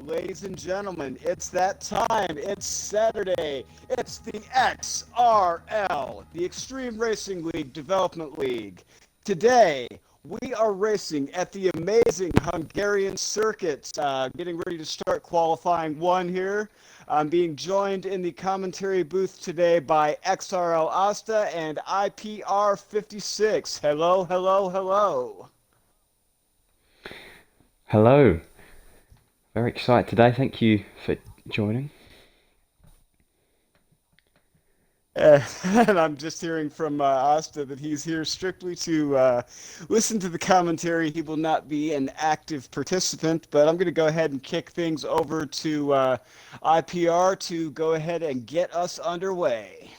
ladies and gentlemen, it's that time. It's Saturday. It's the XRL, the Extreme Racing League Development League. Today, we are racing at the amazing Hungarian circuit, getting ready to start qualifying one here. I'm being joined in the commentary booth today by XRL Asta and IPR 56. Hello, hello, hello. Hello. Very excited today. Thank you for joining. And I'm just hearing from Asta that he's here strictly to listen to the commentary. He will not be an active participant, but I'm going to go ahead and kick things over to IPR to go ahead and get us underway.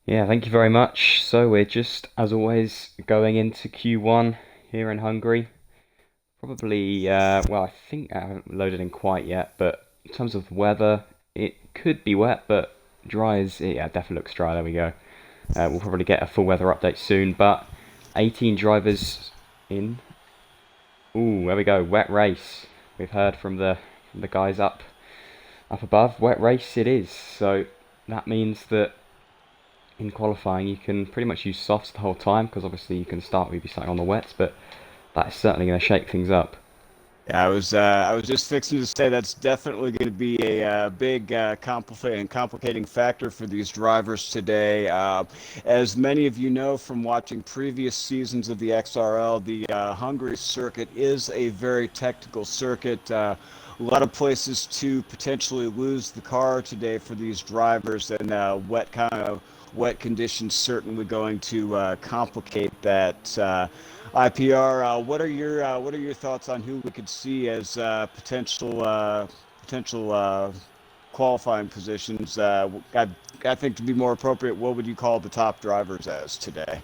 Yeah, thank you very much. So we're just, as always, going into Q1 here in Hungary. Probably, well, I think I haven't loaded in quite yet, but in terms of weather, it could be wet, but dry is, yeah, definitely looks dry. There we go. We'll probably get a full weather update soon, but 18 drivers in. Ooh, there we go. Wet race. We've heard from the guys up above. Wet race it is. So that means that in qualifying you can pretty much use softs the whole time, because obviously you can start with starting on the wets, but that is certainly going to shake things up. Yeah, I was just fixing to say that's definitely going to be a big complicating factor for these drivers today. As many of you know from watching previous seasons of the XRL, the Hungary circuit is a very technical circuit. A lot of places to potentially lose the car today for these drivers, and wet conditions certainly going to complicate that. IPR, what are your thoughts on who we could see as potential qualifying positions? I think to be more appropriate, what would you call the top drivers as today?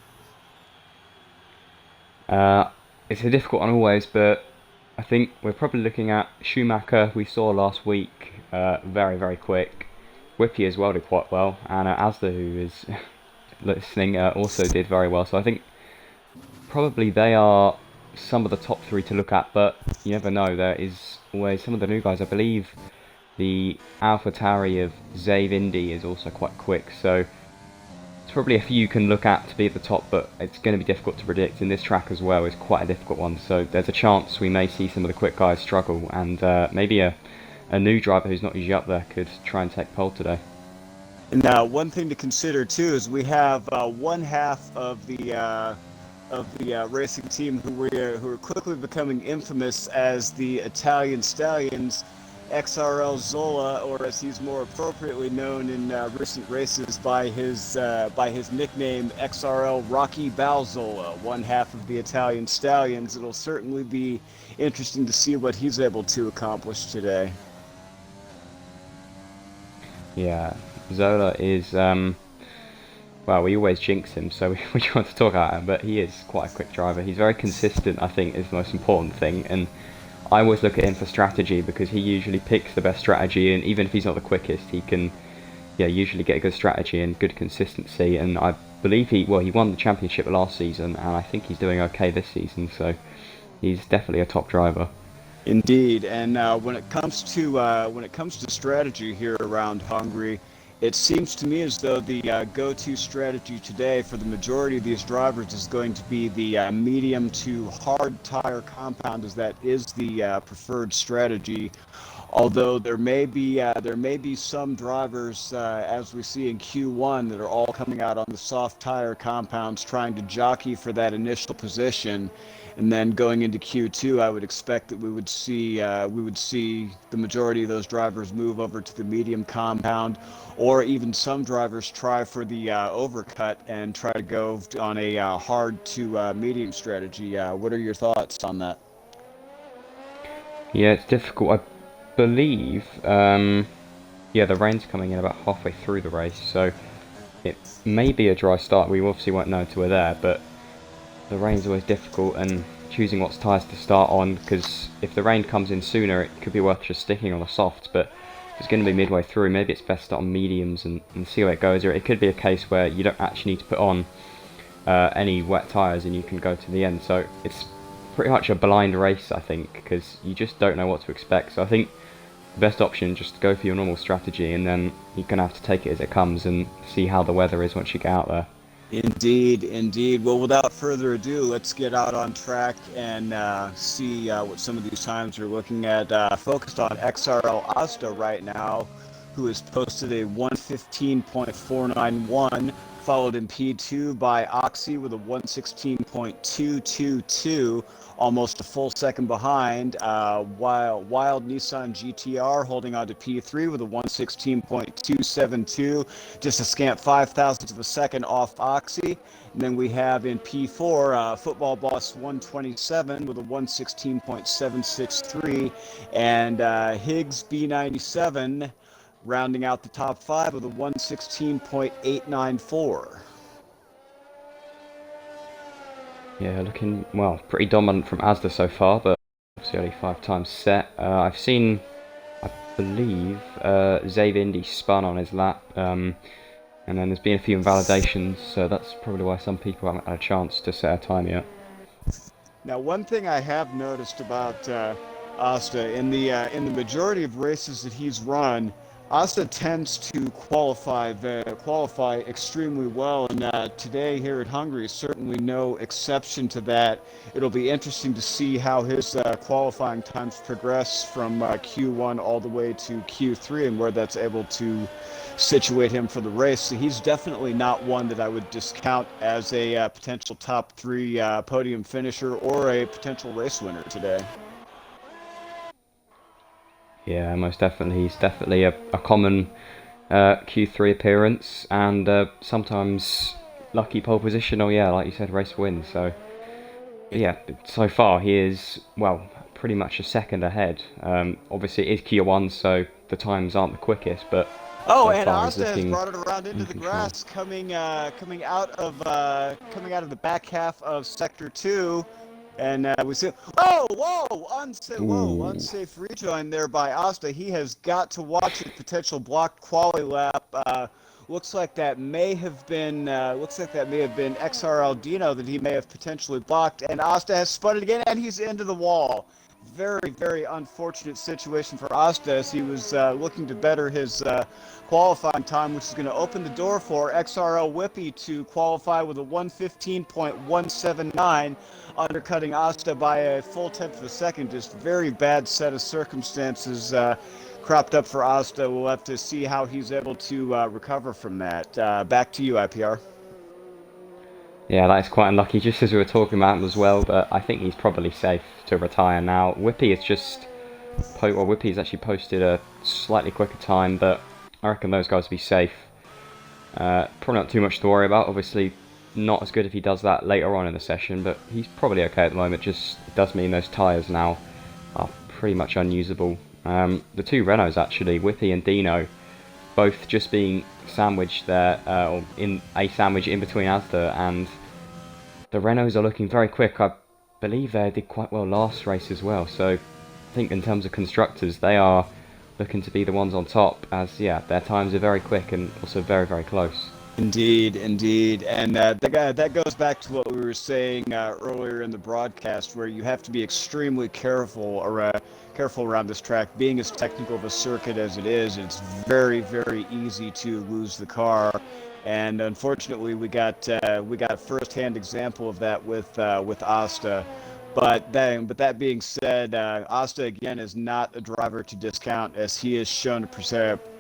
Uh, it's a difficult one always, but I think we're probably looking at Schumacher, we saw last week, very, very quick. Whippy as well did quite well, and Asda, who is listening, also did very well. So I think probably they are some of the top three to look at, but you never know. There is always some of the new guys. I believe the AlphaTauri of Zave Indy is also quite quick, so it's probably a few you can look at to be at the top, but it's going to be difficult to predict. And this track as well is quite a difficult one, so there's a chance we may see some of the quick guys struggle, and maybe a new driver who's not usually up there could try and take pole today. And one thing to consider too is we have one half of the racing team who are quickly becoming infamous as the Italian Stallions, XRL Zola, or as he's more appropriately known in recent races by his nickname XRL Rocky Balzola, one half of the Italian Stallions. It'll certainly be interesting to see what he's able to accomplish today. Yeah, Zola is well, we always jinx him, so we try to talk about him, but he is quite a quick driver. He's very consistent, I think, is the most important thing, and I always look at him for strategy, because he usually picks the best strategy, and even if he's not the quickest, he can, yeah, usually get a good strategy and good consistency. And I believe he won the championship last season, and I think he's doing okay this season, so he's definitely a top driver. Indeed, and when it comes to strategy here around Hungary, it seems to me as though the go-to strategy today for the majority of these drivers is going to be the medium to hard tire compound, as that is the preferred strategy. Although there may be some drivers, as we see in Q1, that are all coming out on the soft tire compounds, trying to jockey for that initial position. And then going into Q2, I would expect that we would see the majority of those drivers move over to the medium compound, or even some drivers try for the overcut and try to go on a hard to medium strategy. What are your thoughts on that? Yeah, it's difficult. I believe, yeah, the rain's coming in about halfway through the race, so it may be a dry start. We obviously won't know until we're there, but the rain's always difficult, and choosing what tyres to start on, because if the rain comes in sooner, it could be worth just sticking on the softs, but if it's going to be midway through, maybe it's best to start on mediums and see how it goes. Or it could be a case where you don't actually need to put on any wet tyres and you can go to the end. So it's pretty much a blind race, I think, because you just don't know what to expect. So I think the best option is just to go for your normal strategy, and then you're going to have to take it as it comes and see how the weather is once you get out there. Indeed, indeed. Well, without further ado, let's get out on track and see what some of these times are looking at. Focused on XRL Asta right now, who has posted a 115.491, followed in P2 by Oxy with a 116.222, almost a full second behind. Wild Nissan GTR holding on to P3 with a 116.272, just a scant 5,000ths of a second off Oxy. And then we have in P4 Football Boss 127 with a 116.763, and Higgs B97 rounding out the top five with a 116.894. Yeah, looking, well, pretty dominant from Asda so far, but obviously only 5 times set. I've seen, I believe, Zavindi spun on his lap, and then there's been a few invalidations, so that's probably why some people haven't had a chance to set a time yet. Now, one thing I have noticed about Asta in the majority of races that he's run, Asta tends to qualify extremely well, and today here at Hungary is certainly no exception to that. It'll be interesting to see how his qualifying times progress from Q1 all the way to Q3, and where that's able to situate him for the race. So he's definitely not one that I would discount as a potential top 3 podium finisher or a potential race winner today. Yeah, most definitely. He's definitely a common Q3 appearance, and sometimes lucky pole position, or yeah, like you said, race win. So yeah, so far he is, well, pretty much a second ahead. Obviously it is Q1, so the times aren't the quickest, but Oh, so and far he's Asta has looking brought it around into in the control. grass, coming out of the back half of sector 2, and we see. Ooh. Unsafe rejoin there by Asta. He has got to watch a potential blocked quali lap. Looks like that may have been XRL Dino that he may have potentially blocked, and Asta has spun it again, and he's into the wall. Very, very unfortunate situation for Asta, as he was looking to better his qualifying time, which is going to open the door for XRL Whippy to qualify with a 115.179, undercutting Asta by a full tenth of a second. Just very bad set of circumstances cropped up for Asta. We'll have to see how he's able to recover from that. Back to you, IPR. Yeah, that is quite unlucky, just as we were talking about him as well, but I think he's probably safe to retire now. Whippy is just, Whippy's actually posted a slightly quicker time, but I reckon those guys will be safe. Probably not too much to worry about, obviously not as good if he does that later on in the session, but he's probably okay at the moment. Just it does mean those tyres now are pretty much unusable. The two Renaults actually, Whippy and Dino, both just being sandwiched there, or in a sandwich in between Asda, and the Renaults are looking very quick. I believe they did quite well last race as well, so I think in terms of constructors they are looking to be the ones on top, as yeah, their times are very quick and also very, very close. Indeed, indeed, and that goes back to what we were saying earlier in the broadcast, where you have to be extremely careful around this track. Being as technical of a circuit as it is, it's very, very easy to lose the car, and unfortunately, we got a first-hand example of that with Asta. But that being said, Asta again is not a driver to discount, as he has shown a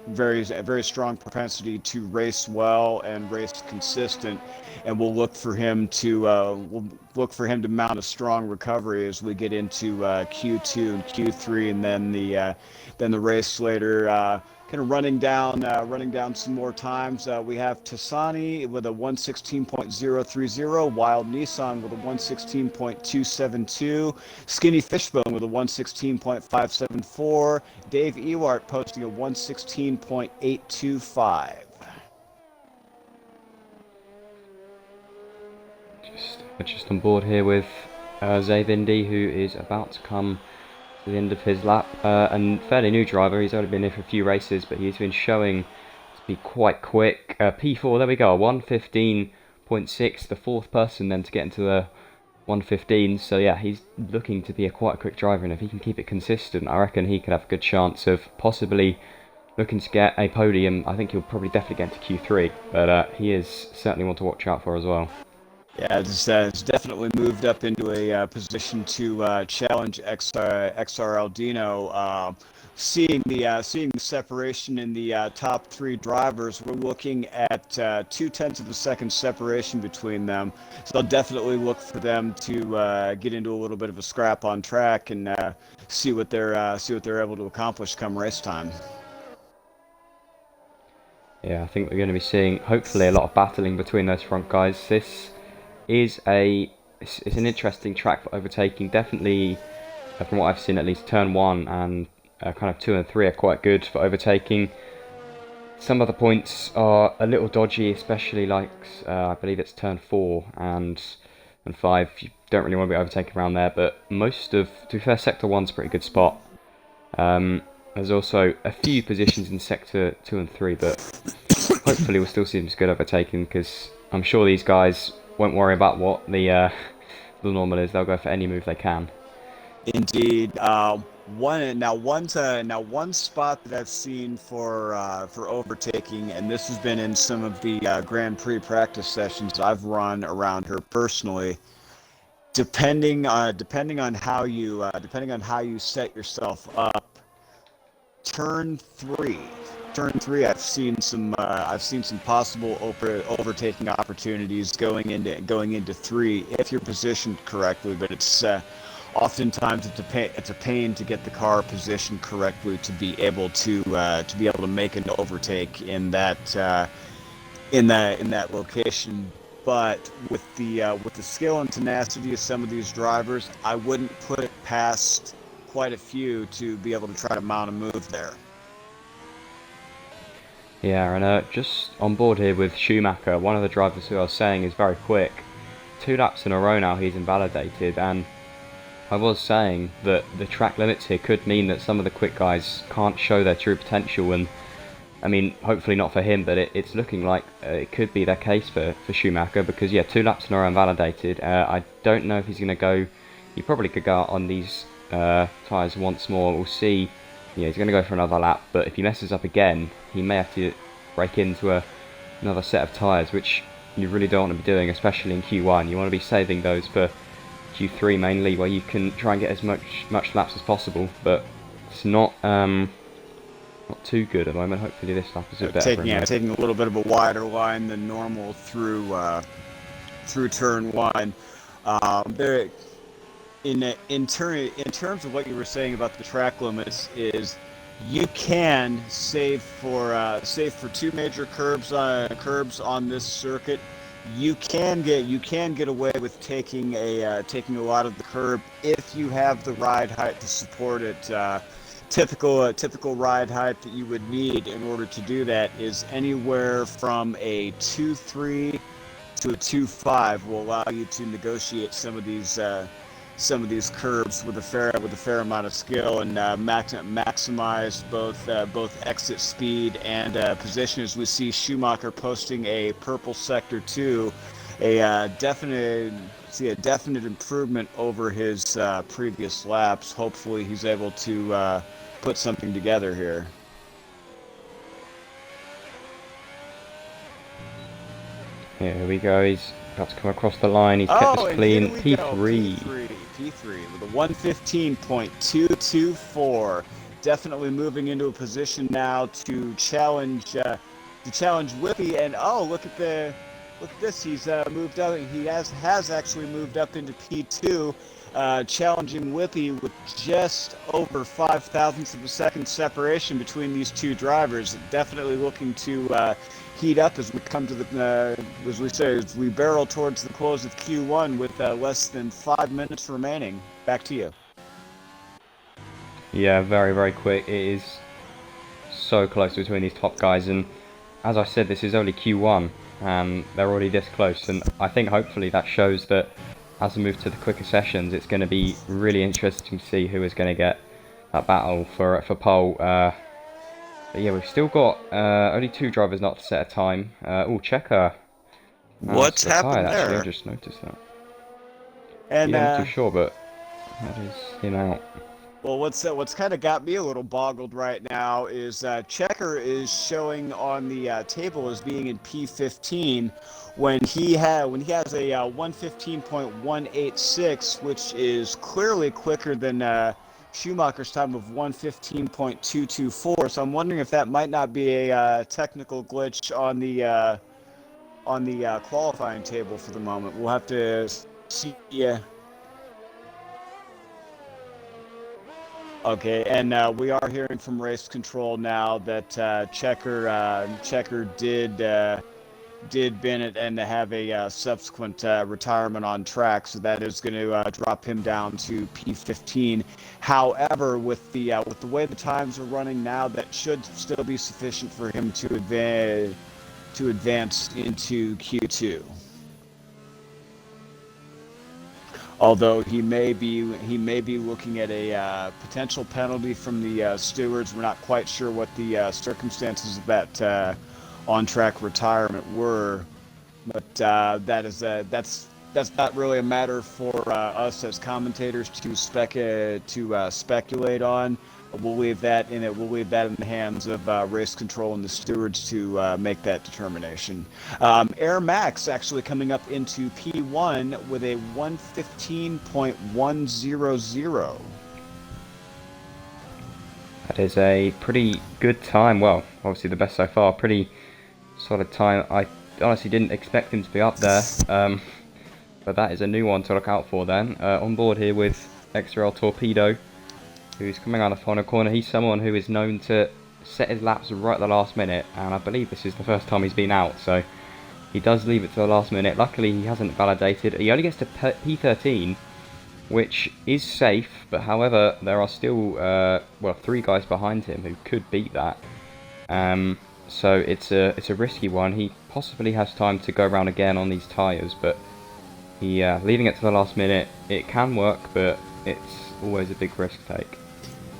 very strong propensity to race well and race consistent, and we'll look for him to mount a strong recovery as we get into Q2 and Q3, and then the race later. Kind of running down some more times. We have Tassani with a 116.030, Wild Nissan with a 116.272, Skinny Fishbone with a 116.574, Dave Ewart posting a 116.825. Just on board here with Zavindi, who is about to come to the end of his lap, and fairly new driver. He's only been here for a few races, but he's been showing to be quite quick. P4, there we go, 115.6, the fourth person then to get into the 1:15. So yeah, he's looking to be quite a quick driver, and if he can keep it consistent, I reckon he could have a good chance of possibly looking to get a podium. I think he'll probably definitely get to Q3, but he is certainly one to watch out for as well. Yeah, it's definitely moved up into a position to challenge XRL Dino. Seeing the separation in the top three drivers, we're looking at 2/10 of a second separation between them. So I'll definitely look for them to get into a little bit of a scrap on track and see what they're able to accomplish come race time. Yeah, I think we're going to be seeing hopefully a lot of battling between those front guys. This is it's an interesting track for overtaking. Definitely, from what I've seen, at least turn one and kind of two and three are quite good for overtaking. Some of the points are a little dodgy, especially like I believe it's turn four and five. You don't really want to be overtaking around there, but to be fair, sector one's a pretty good spot. There's also a few positions in sector two and three, but hopefully we'll still see some good overtaking because I'm sure these guys won't worry about what the normal is. They'll go for any move they can. Indeed. One spot that I've seen for overtaking, and this has been in some of the Grand Prix practice sessions I've run around her personally. Depending on how you set yourself up, turn three. Turn three. I've seen some possible overtaking opportunities going into three if you're positioned correctly, but it's oftentimes it's a pain to get the car positioned correctly to be able to make an overtake in that location. But with the skill and tenacity of some of these drivers, I wouldn't put it past quite a few to be able to try to mount a move there. Yeah, and just on board here with Schumacher, one of the drivers who I was saying is very quick. 2 laps in a row now he's invalidated, and I was saying that the track limits here could mean that some of the quick guys can't show their true potential, and I mean, hopefully not for him, but it's looking like it could be the case for Schumacher, because yeah, 2 laps in a row invalidated. I don't know if he's going to go, he probably could go out on these tyres once more. We'll see. Yeah, he's going to go for another lap, but if he messes up again, he may have to break into another set of tyres, which you really don't want to be doing, especially in Q1. You want to be saving those for Q3 mainly, where you can try and get as much laps as possible, but it's not too good at the moment. Hopefully this lap is a bit better. Taking a little bit of a wider line than normal through turn one. There, in terms of what you were saying about the track limits, is you can save for two major curbs on this circuit. You can get away with taking a lot of the curb if you have the ride height to support it. Typical ride height that you would need in order to do that is anywhere from a 2.3 to a 2.5 will allow you to negotiate some of these curbs with a fair amount of skill and maximize both exit speed and position. As we see Schumacher posting a purple sector 2, a definite improvement over his previous laps. Hopefully he's able to put something together here. Here we go, he's about to come across the line, he's kept this clean. P3 with a 1:15.224. Definitely moving into a position now to challenge Whippy, and look at this, he's moved up. He has actually moved up into P2, challenging Whippy with just over 0.05 of a second separation between these two drivers. Definitely looking to heat up as we come to as we barrel towards the close of Q1 with less than 5 minutes remaining. Back to you. Yeah, very, very quick. It is so close between these top guys, and as I said, this is only Q1 and they're already this close, and I think hopefully that shows that as we move to the quicker sessions, it's going to be really interesting to see who is going to get that battle for pole. But yeah, we've still got only 2 drivers not to set a time. Checker. What's happened there? Actually, I just noticed that. And Yeah, I'm not too sure, but that is him out. well, what's kind of got me a little boggled right now is Checker is showing on the table as being in P15 when he has a 115.186, which is clearly quicker than Schumacher's time of 115.224. So I'm wondering if that might not be a technical glitch on the qualifying table for the moment. We'll have to see. Okay, and we are hearing from race control now that Checker did Bennett and to have a subsequent retirement on track, so that is going to drop him down to P15. However, with the way the times are running now, that should still be sufficient for him to advance into Q2. Although he may be looking at a potential penalty from the stewards. We're not quite sure what the circumstances of that on-track retirement were, but that's not really a matter for us as commentators to speculate on. We'll leave that in the hands of race control and the stewards to make that determination. Air Max actually coming up into P1 with a 115.100. That is a pretty good time. Well, obviously the best so far. Pretty solid time. I honestly didn't expect him to be up there, but that is a new one to look out for then. On board here with XRL Torpedo, who's coming out of the final corner. He's someone who is known to set his laps right at the last minute, and I believe this is the first time he's been out, so he does leave it to the last minute. Luckily, he hasn't validated. He only gets to P13, which is safe, but however, there are still, 3 guys behind him who could beat that. So it's a risky one. He possibly has time to go around again on these tyres, but leaving it to the last minute, it can work, but it's always a big risk take.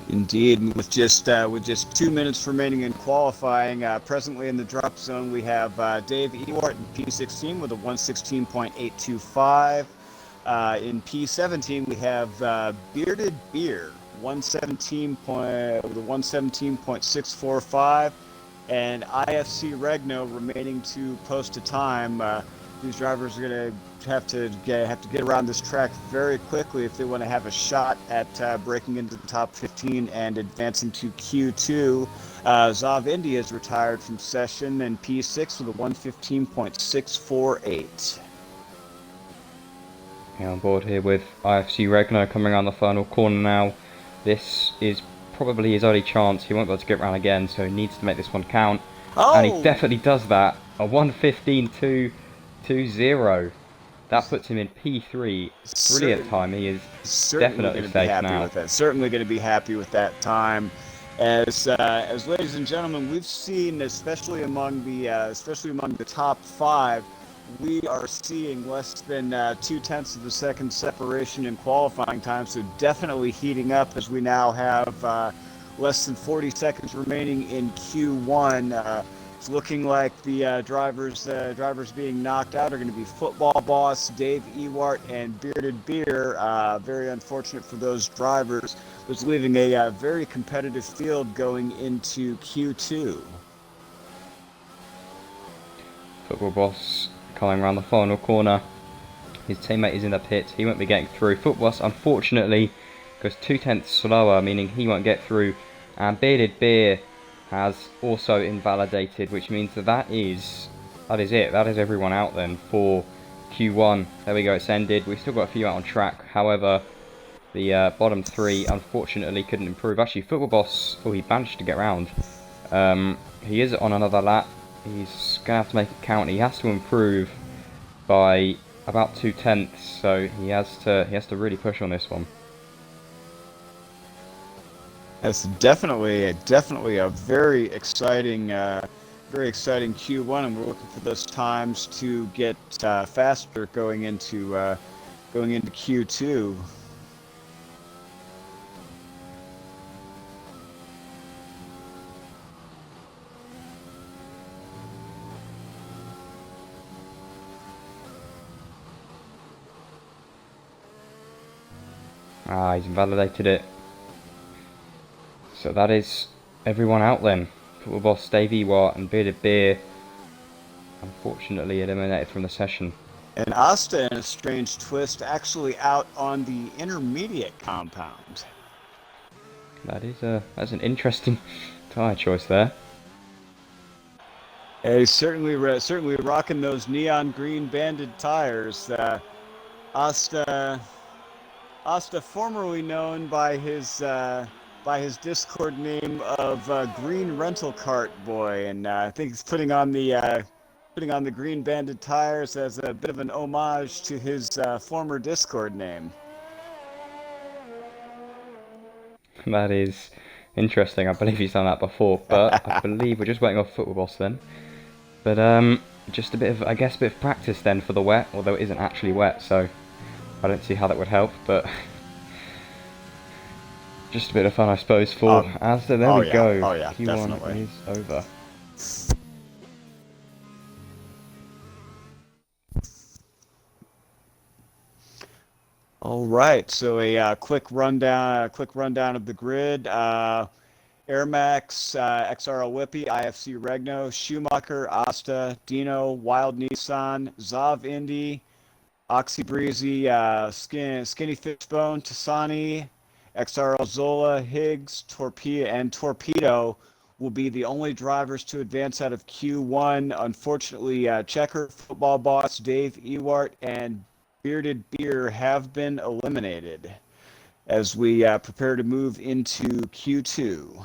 Indeed, with just 2 minutes remaining in qualifying, presently in the drop zone, we have Dave Ewart in P16 with a 116.825. In P17, we have Bearded Beer, 117.645, and IFC Regno remaining to post a time. These drivers are going to have to get around this track very quickly if they want to have a shot at breaking into the top 15 and advancing to Q2. Zav India is retired from session in P6 with a 115.648. On board here with IFC Regno coming around the final corner now. This is probably his only chance. He won't be able to get around again, so he needs to make this one count. Oh! And he definitely does that. A 115.220. That puts him in P3. Brilliant time. He is definitely safe now. Certainly going to be happy with that time. As ladies and gentlemen, we've seen, especially among the top 5, we are seeing less than 0.2 of a second separation in qualifying time. So definitely heating up as we now have less than 40 seconds remaining in Q1. It's looking like the drivers being knocked out are going to be Football Boss, Dave Ewart, and Bearded Beer. Very unfortunate for those drivers. It's leaving a very competitive field going into Q2. Football Boss coming around the final corner. His teammate is in the pit. He won't be getting through. Football Boss, unfortunately, goes 0.2 slower, meaning he won't get through. And Bearded Beer has also invalidated, which means that is it. That is everyone out then for Q1. There we go, it's ended. We've still got a few out on track. However, the bottom 3 unfortunately couldn't improve. Actually, Football Boss, he managed to get round. He is on another lap. He's going to have to make it count. He has to improve by about 0.2, so he has to really push on this one. That's definitely a very exciting Q1, and we're looking for those times to get faster going into Q2. Ah, he's invalidated it. So that is everyone out then. Football Boss, Davey Watt and Bearded Beer unfortunately eliminated from the session. And Asta, in a strange twist, actually out on the intermediate compound. That's an interesting tyre choice there. Yeah, he's certainly rocking those neon green banded tires. Asta, formerly known by his Discord name of Green Rental Cart Boy, and I think he's putting on the green banded tires as a bit of an homage to his former Discord name. That is interesting. I believe he's done that before, but I believe we're just waiting off Football Boss then. But just a bit of, I guess, a bit of practice then for the wet, although it isn't actually wet, so I don't see how that would help. But just a bit of fun, I suppose, for Asda. There we go. Oh yeah, Q1 definitely. is over. All right, so a quick rundown of the grid. Air Max, XRL Whippy, IFC Regno, Schumacher, Asta, Dino, Wild Nissan, Zav Indy, Oxy Breezy, Skinny Fishbone, Tasani, XRL Zola, Higgs, Torpedo will be the only drivers to advance out of Q1. Unfortunately, Checker, Football Boss, Dave Ewart, and Bearded Beer have been eliminated as we prepare to move into Q2.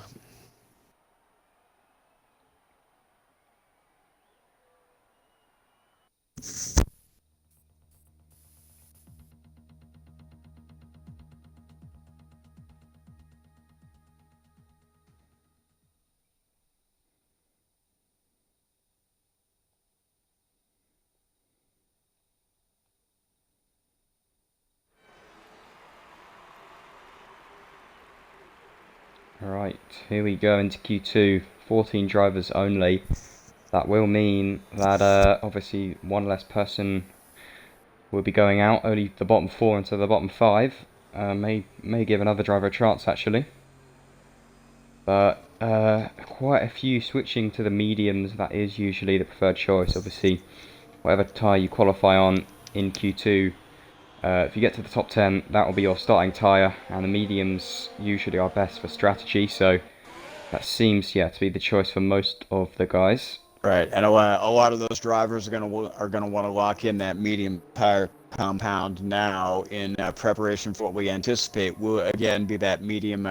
Alright, here we go into Q2. 14 drivers only. That will mean that obviously one less person will be going out. Only the bottom 4 into the bottom 5. May give another driver a chance actually. But quite a few switching to the mediums. That is usually the preferred choice. Obviously, whatever tyre you qualify on in Q2, if you get to the top 10, that will be your starting tyre, and the mediums usually are best for strategy. So that seems, to be the choice for most of the guys. Right, and a lot of those drivers are gonna want to lock in that medium tire compound now in preparation for what we anticipate will again be that medium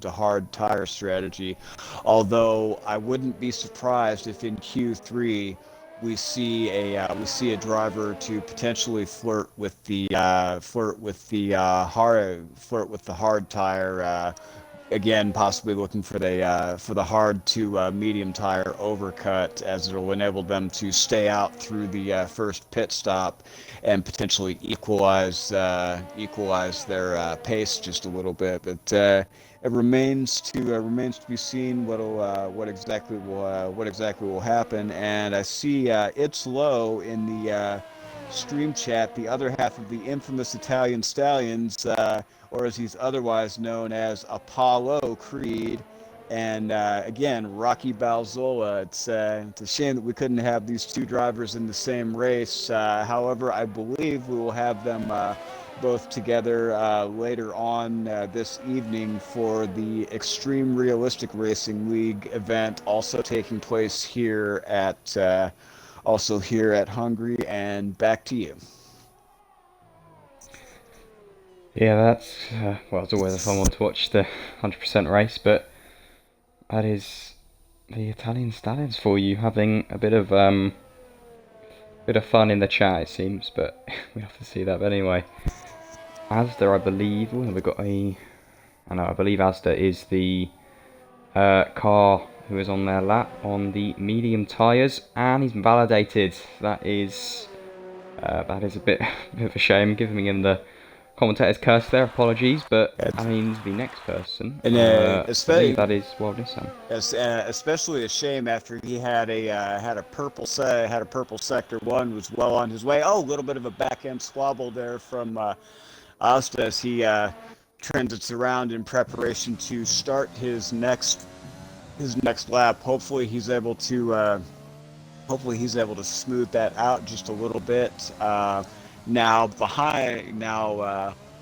to hard tire strategy. Although I wouldn't be surprised if in Q3 we see a driver to potentially flirt with the hard tire. Again, possibly looking for the hard to medium tire overcut, as it'll enable them to stay out through the first pit stop and potentially equalize their pace just a little bit. But it remains to be seen what exactly will happen. And I see It's Low in the stream chat, the other half of the infamous Italian Stallions, or as he's otherwise known as Apollo Creed, and again, Rocky Balzola. It's a shame that we couldn't have these two drivers in the same race. However, I believe we will have them both together later on this evening for the Extreme Realistic Racing League event, also taking place here at Hungary. And back to you. Yeah, that's it's always a fun one to watch, the 100% race, but that is the Italian Stallions for you, having a bit of fun in the chat, it seems, but we have to see that. But anyway, Asda, I believe, I believe Asda is the car who is on their lap on the medium tyres, and he's validated. That is a bit of a shame, giving him the commentator's curse there. Apologies, but I mean the next person, and I believe that is Wild Nissan. Especially a shame after he had a purple sector one, was well on his way. Oh, a little bit of a back end squabble there from Asta as he transits around in preparation to start his next lap. Hopefully he's able to smooth that out just a little bit.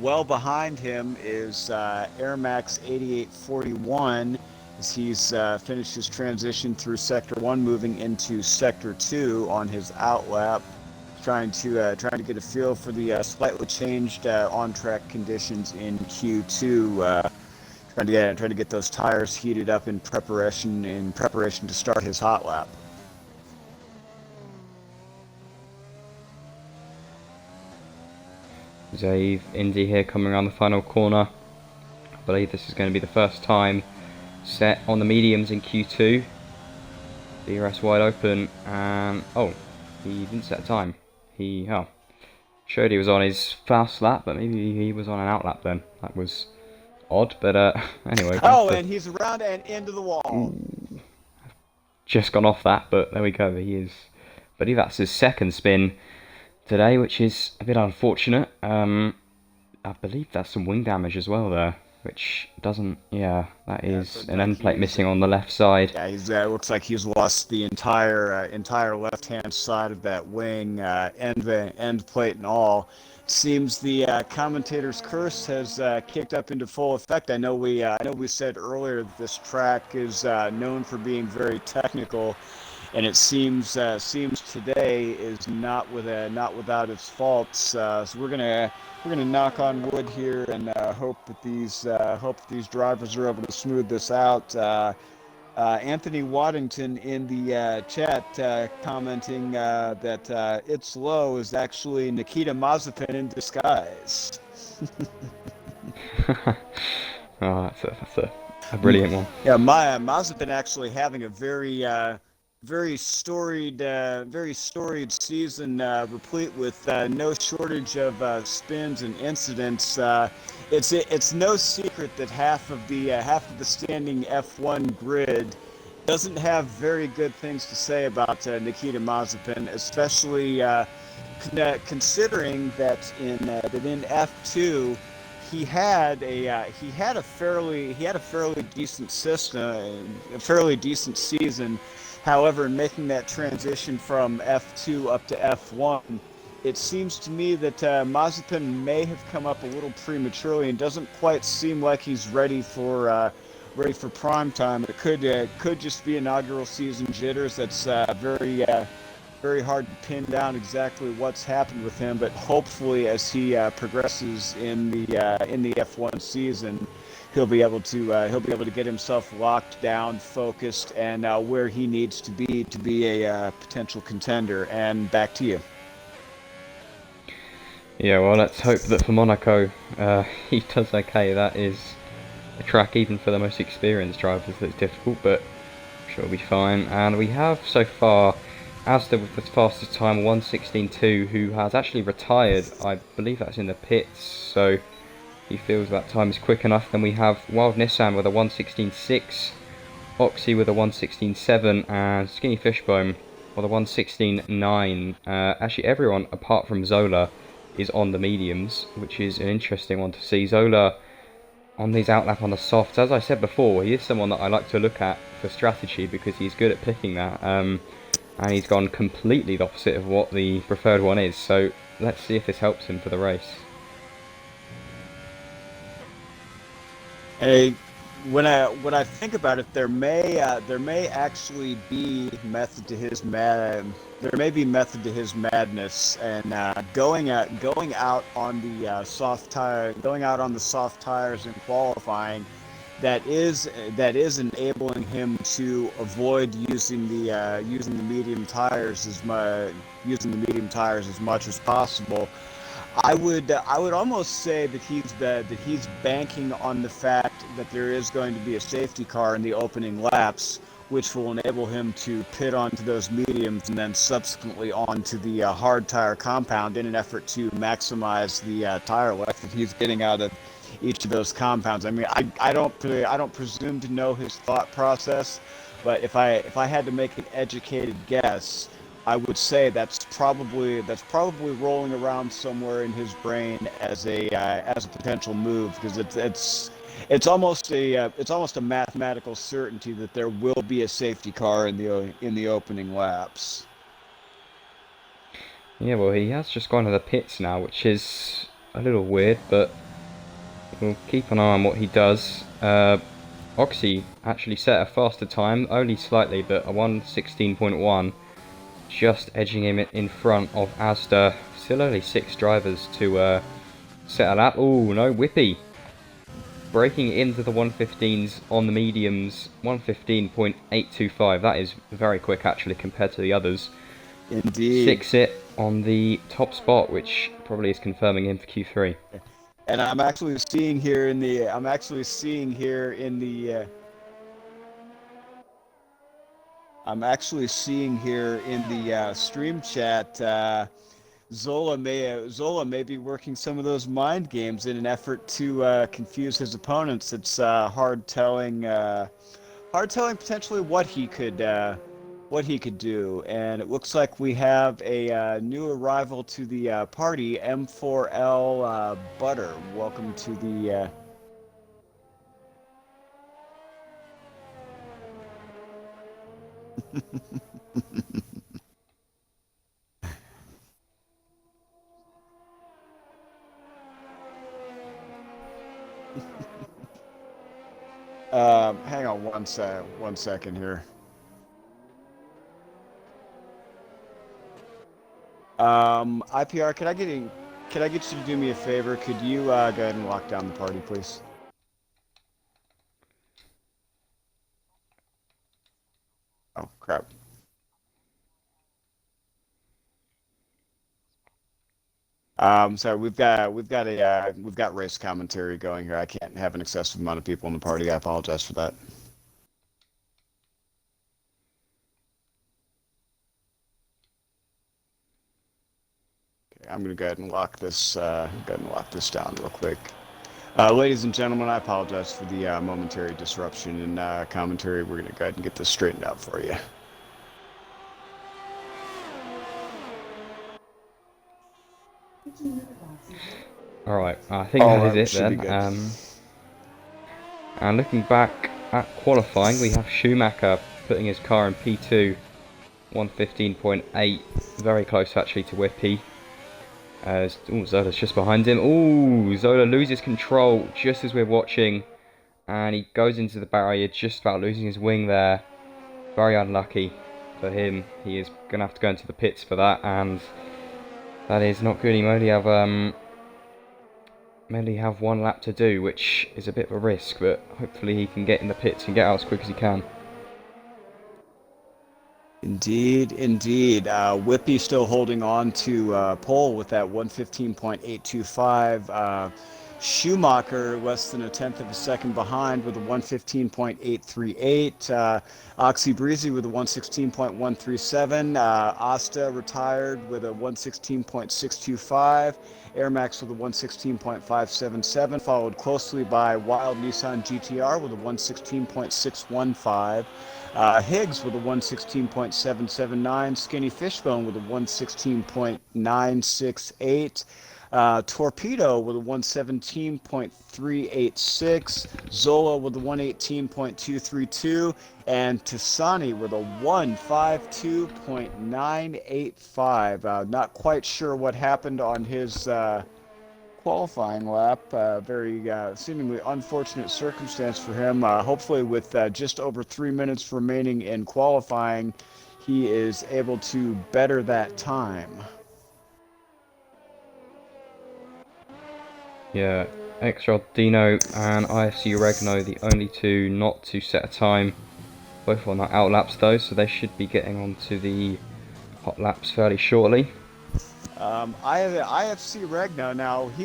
Well behind him is Air Max 8841 as he's finished his transition through Sector 1, moving into Sector 2 on his outlap, trying to get a feel for the slightly changed on-track conditions in Q2. Trying to get those tires heated up in preparation to start his hot lap. Zave Indy here coming around the final corner. I believe this is going to be the first time set on the mediums in Q2. DRS wide open, and oh, he didn't set a time. He showed he was on his fast lap, but maybe he was on an out lap then. That was odd, but anyway. Oh, and he's around and into the wall. Just gone off that, but there we go. He is. I believe that's his second spin today, which is a bit unfortunate. I believe that's some wing damage as well there, which doesn't. Yeah, that is an end plate missing on the left side. Yeah, he's looks like he's lost the entire left-hand side of that wing, end plate and all. Seems the commentator's curse has kicked up into full effect. I know we said earlier that this track is known for being very technical, and it seems today is not without its faults. So we're gonna knock on wood here and hope that these drivers are able to smooth this out. Anthony Waddington in the chat commenting that It's Low is actually Nikita Mazepin in disguise. Oh, that's a brilliant one. Yeah, Mazepin actually having a very storied season, replete with no shortage of spins and incidents. It's no secret that half of the standing F1 grid doesn't have very good things to say about Nikita Mazepin, especially considering that in F2 he had a fairly decent season. However, in making that transition from F2 up to F1, it seems to me that Mazepin may have come up a little prematurely and doesn't quite seem like he's ready for prime time. It could just be inaugural season jitters. That's very hard to pin down exactly what's happened with him. But hopefully, as he progresses in the F1 season, he'll be able to get himself locked down, focused, and where he needs to be a potential contender. And back to you. Yeah, well, let's hope that for Monaco he does okay. That is a track even for the most experienced drivers that's difficult, but I'm sure it'll be fine. And we have so far Asda with the fastest time, 1:16.2, who has actually retired. I believe that's in the pits, so he feels that time is quick enough. Then we have Wild Nissan with a 1:16.6, Oxy with a 1:16.7, and Skinny Fishbone with a 1:16.9. Actually, everyone apart from Zola is on the mediums, which is an interesting one to see. Zola on these outlap on the softs, as I said before, he is someone that I like to look at for strategy because he's good at picking that. And he's gone completely the opposite of what the preferred one is. So let's see if this helps him for the race. Hey, when I think about it, there may actually be method to his madness, and going out on the soft tires in qualifying, that is enabling him to avoid using the medium tires as much as possible. I would almost say that he's banking on the fact that there is going to be a safety car in the opening laps, which will enable him to pit onto those mediums and then subsequently onto the hard tire compound in an effort to maximize the tire life that he's getting out of each of those compounds. I mean, I don't presume to know his thought process, but if I had to make an educated guess, I would say that's probably rolling around somewhere in his brain as a potential move, because it's almost a mathematical certainty that there will be a safety car in the opening laps. Yeah, well, he has just gone to the pits now, which is a little weird, but we'll keep an eye on what he does. Oxy actually set a faster time, only slightly, but a 1:16.1, just edging him in front of Asda. Still only 6 drivers to set a lap. Oh no, Whippy breaking into the 115s on the mediums, 1:15.825. That is very quick actually compared to the others. Indeed. 6 it on the top spot, which probably is confirming him for Q3. And I'm actually seeing here in the stream chat, Zola may be working some of those mind games in an effort to confuse his opponents. It's hard telling potentially what he could do. And it looks like we have a new arrival to the party, M4L Butter. Welcome to the. Hang on one second here. IPR, could I get you to do me a favor? Could you go ahead and lock down the party, please? Oh crap. Sorry, we've got race commentary going here. I can't have an excessive amount of people in the party. I apologize for that. Okay, I'm gonna go ahead and lock this down real quick. Ladies and gentlemen, I apologize for the momentary disruption in commentary. We're gonna go ahead and get this straightened out for you. Alright, I think All that right, is it should be then. good. And looking back at qualifying, we have Schumacher putting his car in P2, 1:15.8, very close actually to Whippy. Zola's just behind him. Ooh, Zola loses control just as we're watching, and he goes into the barrier, just about losing his wing there. Very unlucky for him. He is going to have to go into the pits for that, and that is not good. He only have 1 lap to do, which is a bit of a risk, but hopefully he can get in the pits and get out as quick as he can. Indeed, indeed. Whippy still holding on to pole with that 1:15.825. Schumacher less than a tenth of a second behind with a 1:15.838. Oxy Breezy with a 1:16.137. Asta retired with a 1:16.625. Air Max with a 1:16.577, followed closely by Wild Nissan GTR with a 1:16.615. Higgs with a 1:16.779, Skinny Fishbone with a 1:16.968, Torpedo with a 1:17.386, Zola with a 1:18.232, and Tassani with a 1:52.985. Not quite sure what happened on his qualifying lap. Very seemingly unfortunate circumstance for him. Hopefully, with just over 3 minutes remaining in qualifying, he is able to better that time. Yeah, XRL Dino and IFC Regno, the only two not to set a time. Both on that out laps though, so they should be getting onto the hot laps fairly shortly. IFC Regno, now he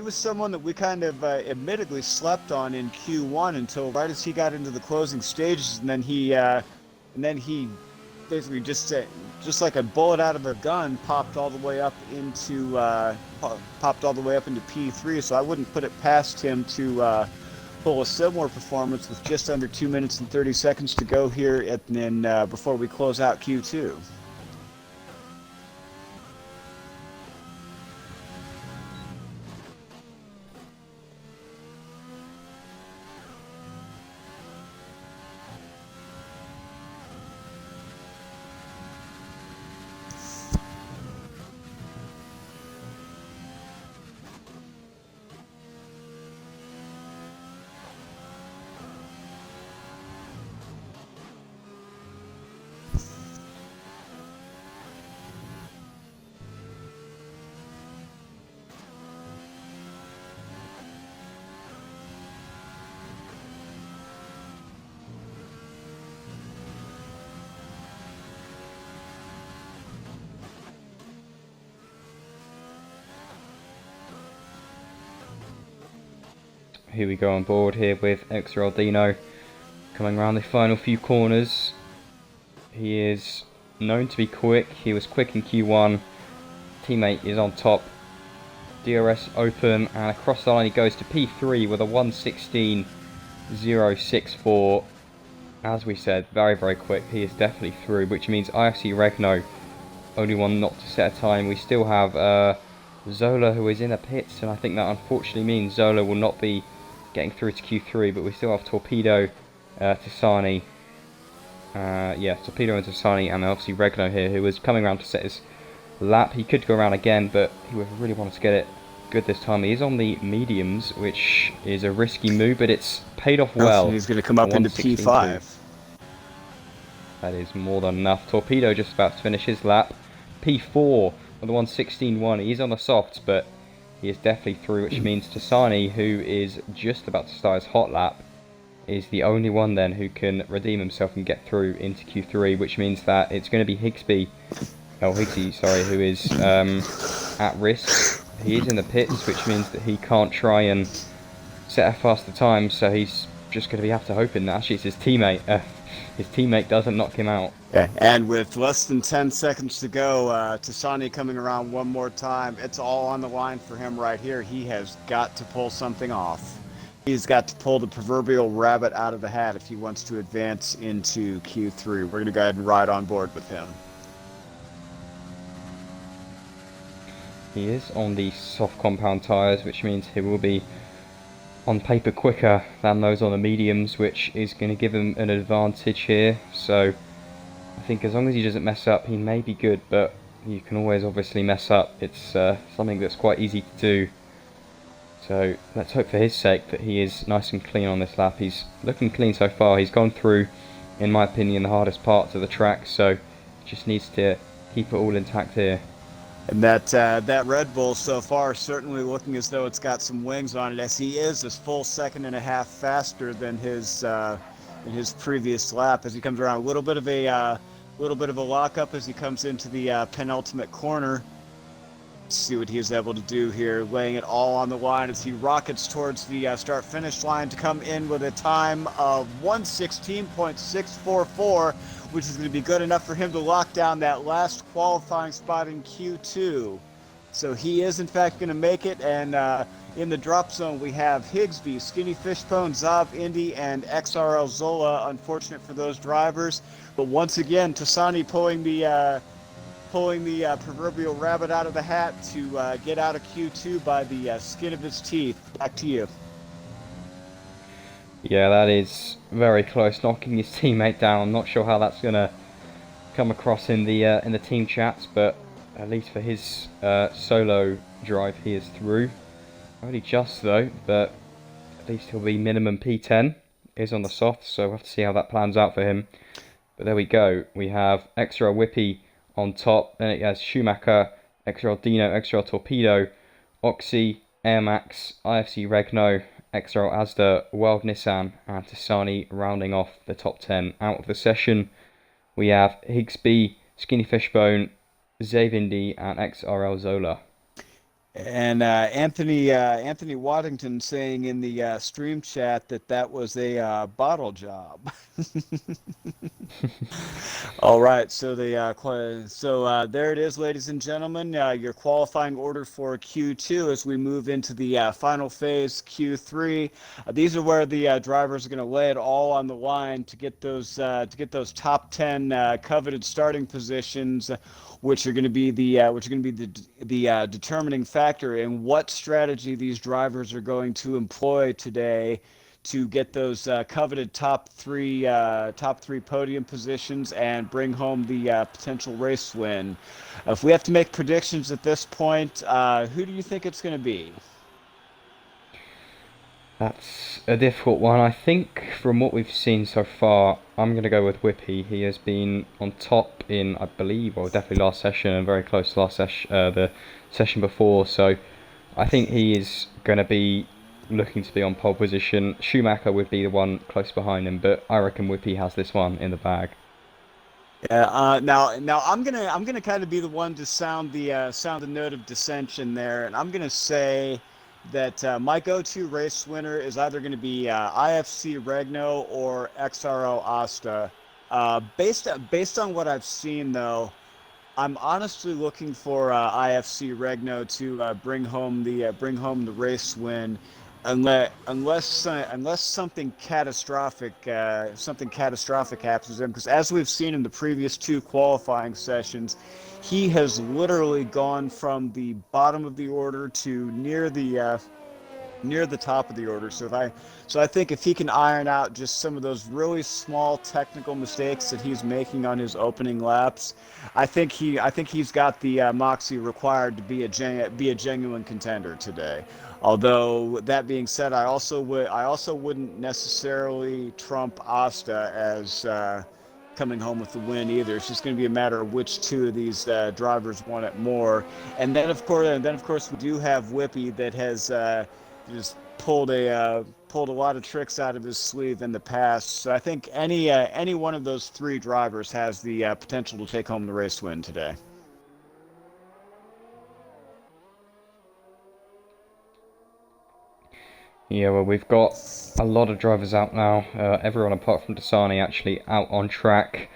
was someone that we kind of admittedly slept on in Q1 until right as he got into the closing stages, and then he basically just like a bullet out of a gun popped all the way up into P3. So I wouldn't put it past him to pull a similar performance with just under 2 minutes and 30 seconds to go here, and then before we close out Q2. here we go on board here with XRL Dino coming around the final few corners. He is known to be quick. He was quick in Q1. Teammate is on top. DRS open, and across the line he goes to P3 with a 1:16.064. As we said, very, very quick. He is definitely through, which means IFC Regno, only one not to set a time. We still have Zola, who is in the pits, and I think that unfortunately means Zola will not be getting through to Q3, but we still have Torpedo, Tassani, Torpedo and Tassani, and obviously Regno here, who was coming around to set his lap. He could go around again, but he would really want to get it good this time. He is on the mediums, which is a risky move, but it's paid off well. He's going to come up into P5. That is more than enough. Torpedo just about to finish his lap. P4 on the 1:16.1. He's on the softs, but he is definitely through, which means Tassani, who is just about to start his hot lap, is the only one then who can redeem himself and get through into Q3, which means that it's going to be Higsby, who is at risk. He is in the pits, which means that he can't try and set a faster time, so he's just going to have to hoping that actually it's his teammate doesn't knock him out. Yeah, and with less than 10 seconds to go, Tassani coming around one more time. It's all on the line for him right here. He has got to pull something off. He's got to pull the proverbial rabbit out of the hat if he wants to advance into Q3. We're going to go ahead and ride on board with him. He is on the soft compound tyres, which means he will be on paper quicker than those on the mediums, which is going to give him an advantage here. So I think as long as he doesn't mess up, he may be good, but you can always obviously mess up. It's something that's quite easy to do. So let's hope for his sake that he is nice and clean on this lap. He's looking clean so far. He's gone through, in my opinion, the hardest parts of the track, so just needs to keep it all intact here. And that Red Bull so far certainly looking as though it's got some wings on it, as he is a full second and a half faster than his previous lap. As he comes around, a little bit of a lockup as he comes into the penultimate corner. Let's see what he's able to do here, laying it all on the line as he rockets towards the start-finish line to come in with a time of 1:16.644, which is going to be good enough for him to lock down that last qualifying spot in Q2. So he is in fact going to make it, and in the drop zone we have Higsby, Skinny Fishbone, Zav, Indy, and XRL Zola. Unfortunate for those drivers, but once again Tassani pulling the proverbial rabbit out of the hat to get out of Q2 by the skin of his teeth. Back to you. Yeah, that is very close, knocking his teammate down. I'm not sure how that's going to come across in the team chats, but at least for his solo drive, he is through. Only just though, but at least he'll be minimum P10. Is on the soft, so we'll have to see how that plans out for him. But there we go. We have XRL Whippy on top, then it has Schumacher, XRL Dino, XRL Torpedo, Oxy, Air Max, IFC Regno, XRL Asda, Wild Nissan, and Tassani rounding off the top 10. Out of the session, we have Higsby, Skinny Fishbone, Zavindi, and XRL Zola. And Anthony Waddington saying in the stream chat that was a bottle job. All right, so there it is, ladies and gentlemen. Your qualifying order for Q2 as we move into the final phase, Q3. These are where the drivers are going to lay it all on the line to get those top 10 coveted starting positions, which are going to be the determining factor in what strategy these drivers are going to employ today to get those coveted top three podium positions and bring home the potential race win. If we have to make predictions at this point, who do you think it's going to be? That's a difficult one. I think from what we've seen so far, I'm going to go with Whippy. He has been on top in, I believe, or definitely last session and very close to last session, the session before. So I think he is going to be looking to be on pole position. Schumacher would be the one close behind him, but I reckon Whippy has this one in the bag. Yeah. Now I'm gonna kind of be the one to sound the note of dissension there, and I'm gonna say that my go-to race winner is either going to be IFC Regno or XRL Asta. Based on what I've seen, though, I'm honestly looking for IFC Regno to bring home the race win, unless something catastrophic happens to him. Because as we've seen in the previous two qualifying sessions, he has literally gone from the bottom of the order to near the top of the order. So I think if he can iron out just some of those really small technical mistakes that he's making on his opening laps, I think he's got the moxie required to be a genuine contender today. Although that being said, I also wouldn't necessarily trump Asta as coming home with the win either. It's just going to be a matter of which two of these drivers want it more. And then of course, we do have Whippy that has just pulled a lot of tricks out of his sleeve in the past. So I think any one of those three drivers has the potential to take home the race win today. Yeah, well, we've got a lot of drivers out now. Everyone apart from Dasani actually out on track.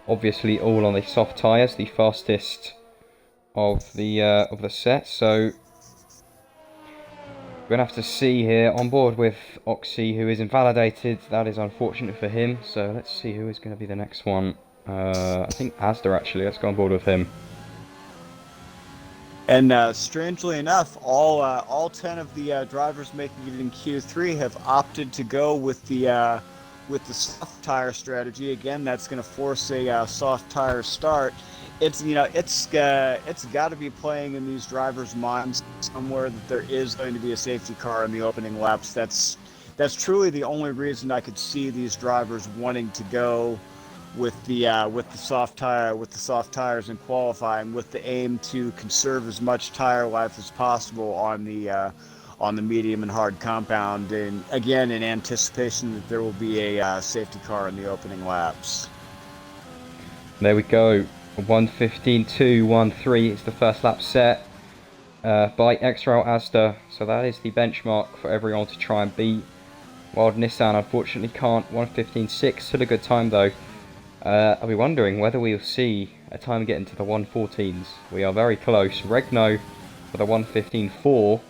Obviously, all on the soft tyres, the fastest of the set. So we're gonna have to see here on board with Oxy, who is invalidated. That is unfortunate for him. So let's see who is going to be the next one. I think Asda actually. Let's go on board with him. And strangely enough, all 10 of the drivers making it in Q3 have opted to go with the soft tire strategy. Again, that's going to force a soft tire start. It's got to be playing in these drivers' minds somewhere that there is going to be a safety car in the opening laps. That's truly the only reason I could see these drivers wanting to go with the soft tires in qualifying, with the aim to conserve as much tire life as possible on the medium and hard compound, and again in anticipation that there will be a safety car in the opening laps. There we go. 1:15.213 is the first lap set by XRL Asda, so that is the benchmark for everyone to try and beat. Wild Nissan unfortunately can't. 1:15.6, still a good time though. I'll be wondering whether we'll see a time get into the 1:14s. We are very close. Regno for the 1:15.4,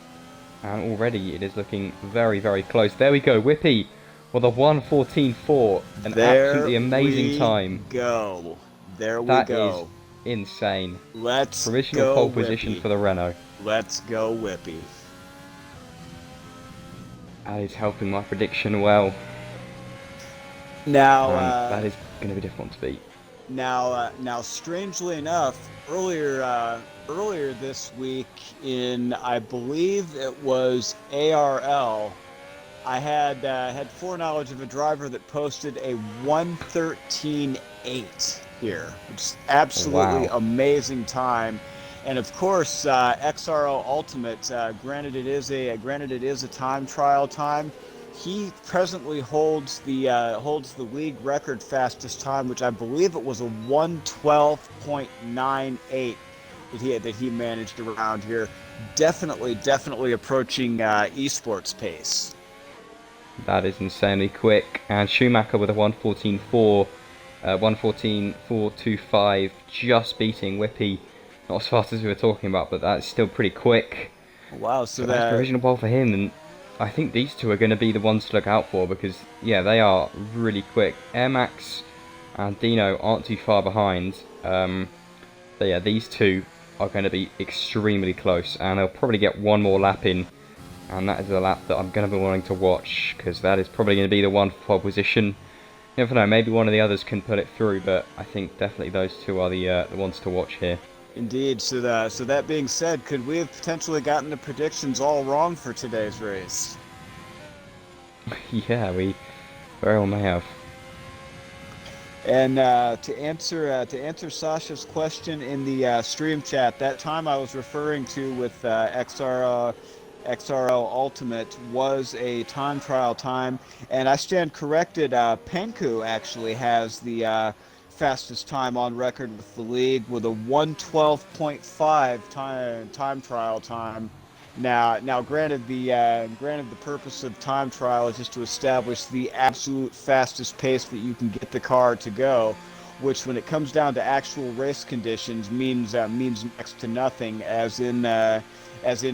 and already it is looking very, very close. There we go. Whippy for the 1:14.4, an absolutely amazing time. There we go. That is insane. Let's provisional go, pole position Whippy. For the Renault. Let's go, Whippy. That is helping my prediction well. Now that is going to be difficult to beat. Now, strangely enough, earlier this week in, I believe it was ARL, I had foreknowledge of a driver that posted a 1:13.8 here, which is absolutely amazing time. And of course, XRL Ultimate, granted it is a time trial time, he presently holds the league record fastest time, which I believe it was a 1:12.98 that he managed around here. Definitely approaching esports pace. That is insanely quick. And Schumacher with a 1:14.4, 1:14.425, just beating Whippy. Not as fast as we were talking about, but that's still pretty quick. Wow, so that's provisional pole for him, and I think these two are going to be the ones to look out for because, yeah, they are really quick. Air Max and Dino aren't too far behind. But yeah, these two are going to be extremely close, and they'll probably get one more lap in, and that is a lap that I'm going to be wanting to watch because that is probably going to be the one for pole position. You never know, maybe one of the others can put it through, but I think definitely those two are the ones to watch here. Indeed. So that being said, could we have potentially gotten the predictions all wrong for today's race? Yeah, we very well may have. And to answer Sasha's question in the stream chat, that time I was referring to with XRL Ultimate was a time trial time, and I stand corrected. Penku actually has the fastest time on record with the league with a 1:12.5 time trial time. Now, granted, the purpose of time trial is just to establish the absolute fastest pace that you can get the car to go, which, when it comes down to actual race conditions, means next to nothing. As in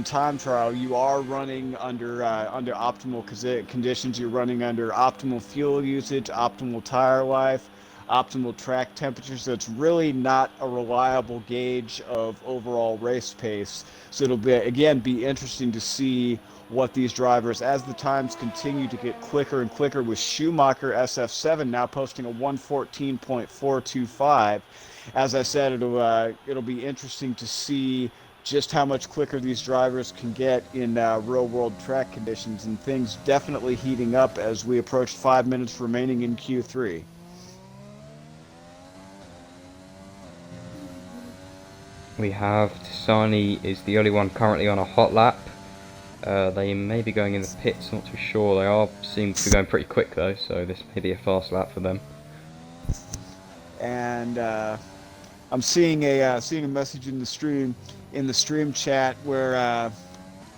time trial, you are running under optimal conditions. You're running under optimal fuel usage, optimal tire life, optimal track temperature. So it's really not a reliable gauge of overall race pace. So it'll be interesting to see what these drivers, as the times continue to get quicker and quicker, with Schumacher SF7 now posting a 114.425. As I said, it'll be interesting to see just how much quicker these drivers can get in real world track conditions, and things definitely heating up as we approach 5 minutes remaining in Q3. We have Tisani is the only one currently on a hot lap. They may be going in the pits, not too sure. They seem to be going pretty quick though, so this may be a fast lap for them. And I'm seeing a message in the stream chat where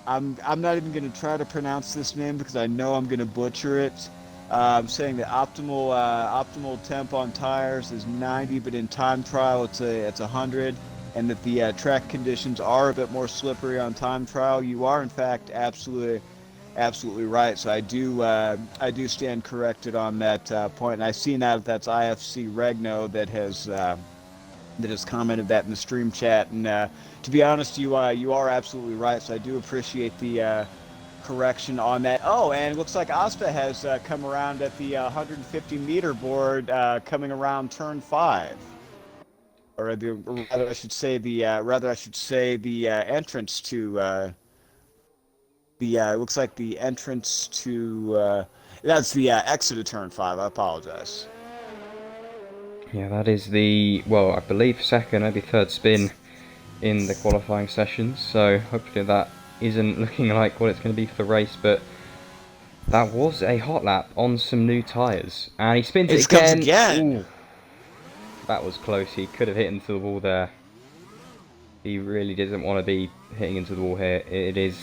I'm not even going to try to pronounce this name because I know I'm going to butcher it. I'm saying that optimal temp on tires is 90, but in time trial it's 100, and that the track conditions are a bit more slippery on time trial. You are in fact absolutely right. So I do stand corrected on that point, and I see now that's IFC Regno that has commented that in the stream chat. And to be honest, you are absolutely right. So I do appreciate the correction on that. Oh, and it looks like Asta has come around at the 150-meter board, coming around turn 5. Or rather, I should say the entrance to it looks like the entrance to that's the exit of turn 5. I apologize. Yeah, that is I believe second, maybe third spin in the qualifying sessions, so hopefully that isn't looking like what it's going to be for the race, but that was a hot lap on some new tyres, and he spins it again. Ooh, that was close. He could have hit into the wall there. He really doesn't want to be hitting into the wall here. It is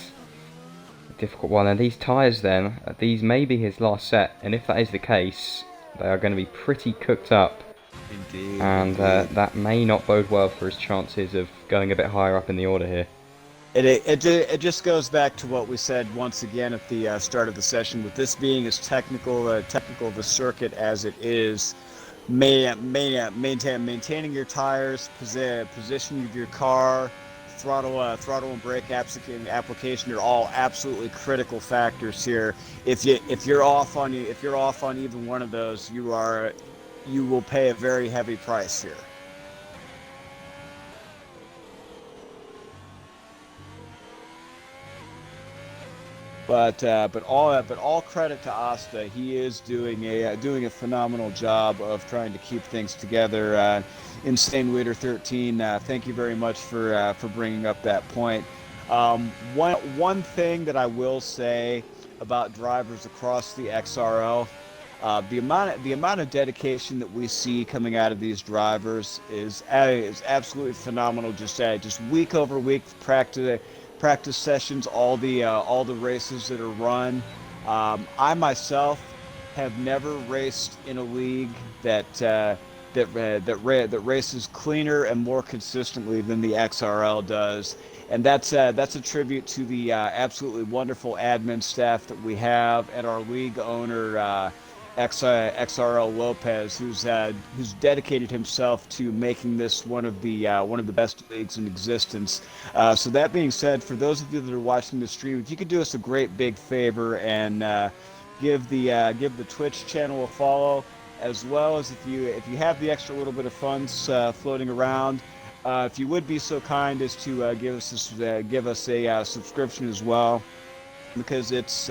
a difficult one, and these tyres then, these may be his last set, and if that is the case, they are going to be pretty cooked up. Indeed. And that may not bode well for his chances of going a bit higher up in the order here. It just goes back to what we said once again at the start of the session. With this being as technical of a circuit as it is, maintaining your tires, positioning of your car, throttle and brake application are all absolutely critical factors here. If you're off on even one of those, you will pay a very heavy price here. But all credit to Asta. He is doing a phenomenal job of trying to keep things together. Insane Leader 13. Thank you very much for bringing up that point. One thing that I will say about drivers across the XRL, the amount of dedication that we see coming out of these drivers is absolutely phenomenal. Just week over week practice sessions, all the races that are run. I myself have never raced in a league that races cleaner and more consistently than the XRL does, and that's a tribute to the absolutely wonderful admin staff that we have, and our league owner, XRL Lopez, who's dedicated himself to making this one of the best leagues in existence. So that being said, for those of you that are watching the stream, if you could do us a great big favor and give the Twitch channel a follow, as well as if you have the extra little bit of funds floating around, if you would be so kind as to give us a subscription as well, because it's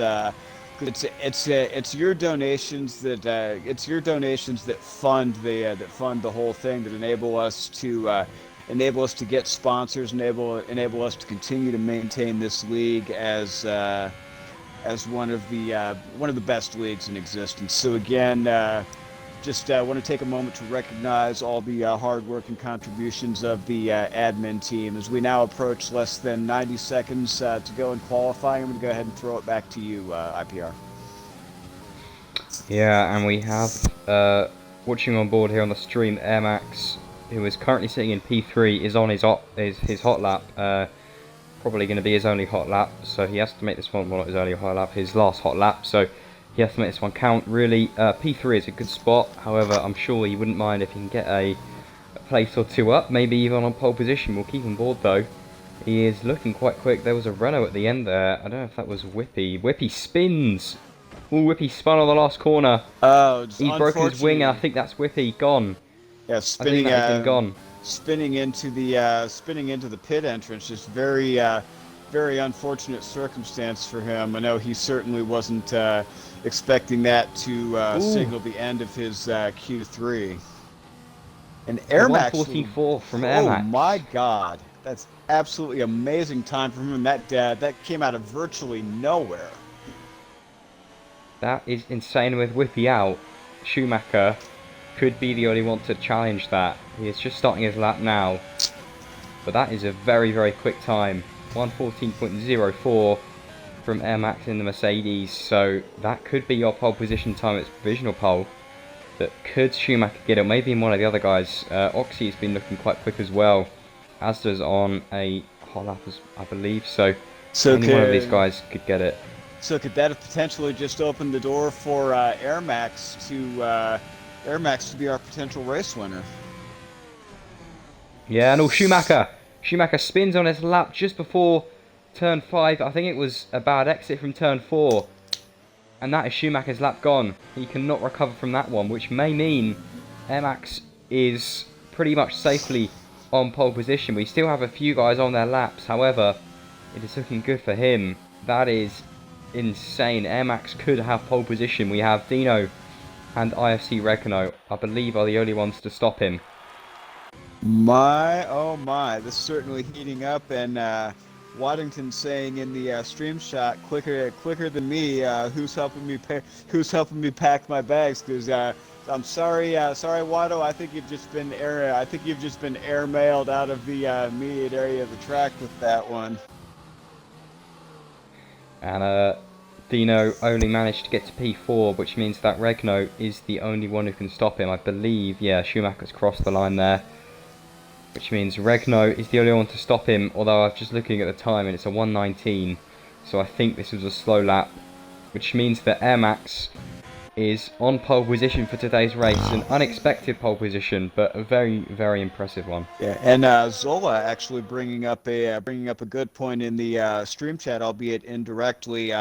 your donations that fund the whole thing, that enable us to get sponsors, enable us to continue to maintain this league as one of the best leagues in existence. So again, just want to take a moment to recognize all the hard work and contributions of the admin team. As we now approach less than 90 seconds to go in qualifying, I'm going to go ahead and throw it back to you, IPR. Yeah, and we have watching on board here on the stream, Air Max, who is currently sitting in P3, is on his hot lap. Probably going to be his only hot lap, so he has to make this one, well, not his only hot lap, his last hot lap, so he has to make this one count. Really, P3 is a good spot. However, I'm sure he wouldn't mind if he can get a place or two up, maybe even on pole position. We'll keep him board though. He is looking quite quick. There was a Renault at the end there. I don't know if that was Whippy. Whippy spins. Ooh, Whippy spun on the last corner. Oh, He broke his wing, and I think that's Whippy gone. Yeah, I think that is him gone. Spinning into the pit entrance. Just very unfortunate circumstance for him. I know he certainly wasn't expecting that to signal the end of his Q3. And Air Max 1:14.4 from Air Max. Oh my God, that's absolutely amazing time from him. That came out of virtually nowhere. That is insane. With Whippy out, Schumacher could be the only one to challenge that. He is just starting his lap now. But that is a very, very quick time. 1:14.04 from Air Max in the Mercedes. So that could be your pole position time. It's provisional pole. But could Schumacher get it? Maybe in one of the other guys. Oxy has been looking quite quick as well. As does on a hot lap, I believe. So any one of these guys could get it. So could that have potentially just opened the door for Air Max to be our potential race winner? Yeah, no, Schumacher. Schumacher spins on his lap just before turn 5. I think it was a bad exit from turn 4. And that is Schumacher's lap gone. He cannot recover from that one, which may mean Air Max is pretty much safely on pole position. We still have a few guys on their laps. However, it is looking good for him. That is insane. Air Max could have pole position. We have Dino and IFC Regno, I believe, are the only ones to stop him. My, oh my, this is certainly heating up, and Waddington saying in the stream shot, quicker than me. Who's helping me pack my bags? Because I'm sorry, Watto. I think you've just been airmailed out of the immediate area of the track with that one. And Dino only managed to get to P4, which means that Regno is the only one who can stop him. I believe, yeah, Schumacher's crossed the line there. Which means Regno is the only one to stop him, although I'm just looking at the time and it's a 1:19. So I think this was a slow lap. Which means that Air Max is on pole position for today's race. An unexpected pole position, but a very, very impressive one. Yeah, and Zola actually bringing up a good point in the stream chat, albeit indirectly.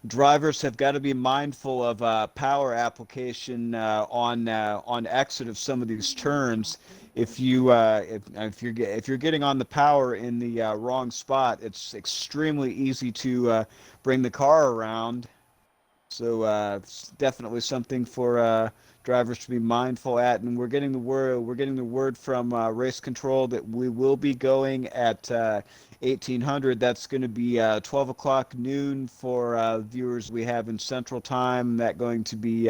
Drivers have got to be mindful of power application on exit of some of these turns. If you're getting on the power in the wrong spot, it's extremely easy to bring the car around. So it's definitely something for drivers to be mindful at. And we're getting the word from race control that we will be going at 1800. That's going to be 12 o'clock noon for viewers we have in Central Time. That going to be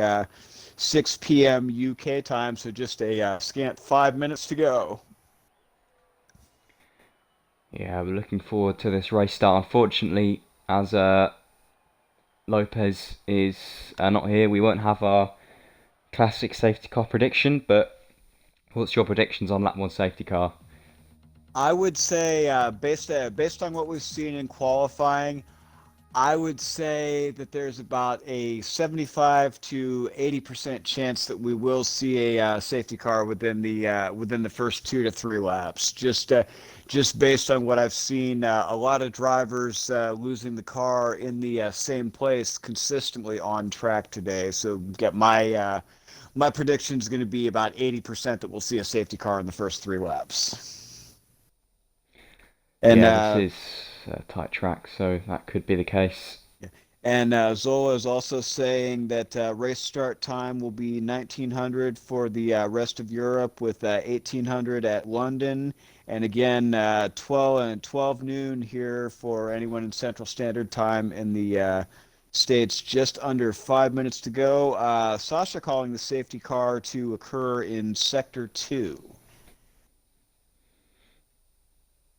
6 p.m. UK time. So just a scant 5 minutes to go. Yeah, we're looking forward to this race start. Unfortunately, as Lopez is not here, we won't have our classic safety car prediction, but what's your predictions on lap 1 safety car? I would say based on what we've seen in qualifying, I would say that there's about a 75 to 80% chance that we will see a safety car within the first 2 to 3 laps. Just based on what I've seen, a lot of drivers losing the car in the same place consistently on track today. So get my prediction is going to be about 80% that we'll see a safety car in the first 3 laps. And yeah, this is a tight track, so that could be the case. And Zola is also saying that race start time will be 1900 for the rest of Europe, with 1800 at London, and again 12 noon here for anyone in Central Standard Time in the States just under 5 minutes to go. Sasha calling the safety car to occur in Sector 2.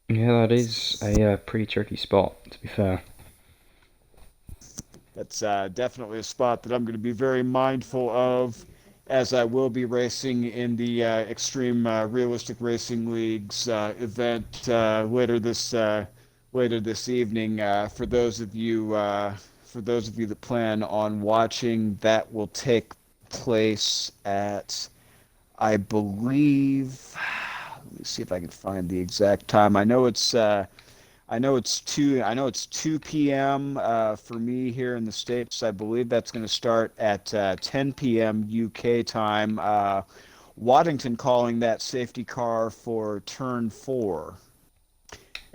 Yeah, that is a pretty tricky spot, to be fair. That's definitely a spot that I'm going to be very mindful of, as I will be racing in the Extreme Realistic Racing League's event later this evening. For those of you that plan on watching, that will take place at, I believe. Let me see if I can find the exact time. I know it's 2 p.m. For me here in the States. I believe that's going to start at 10 p.m. UK time. Waddington calling that safety car for turn 4.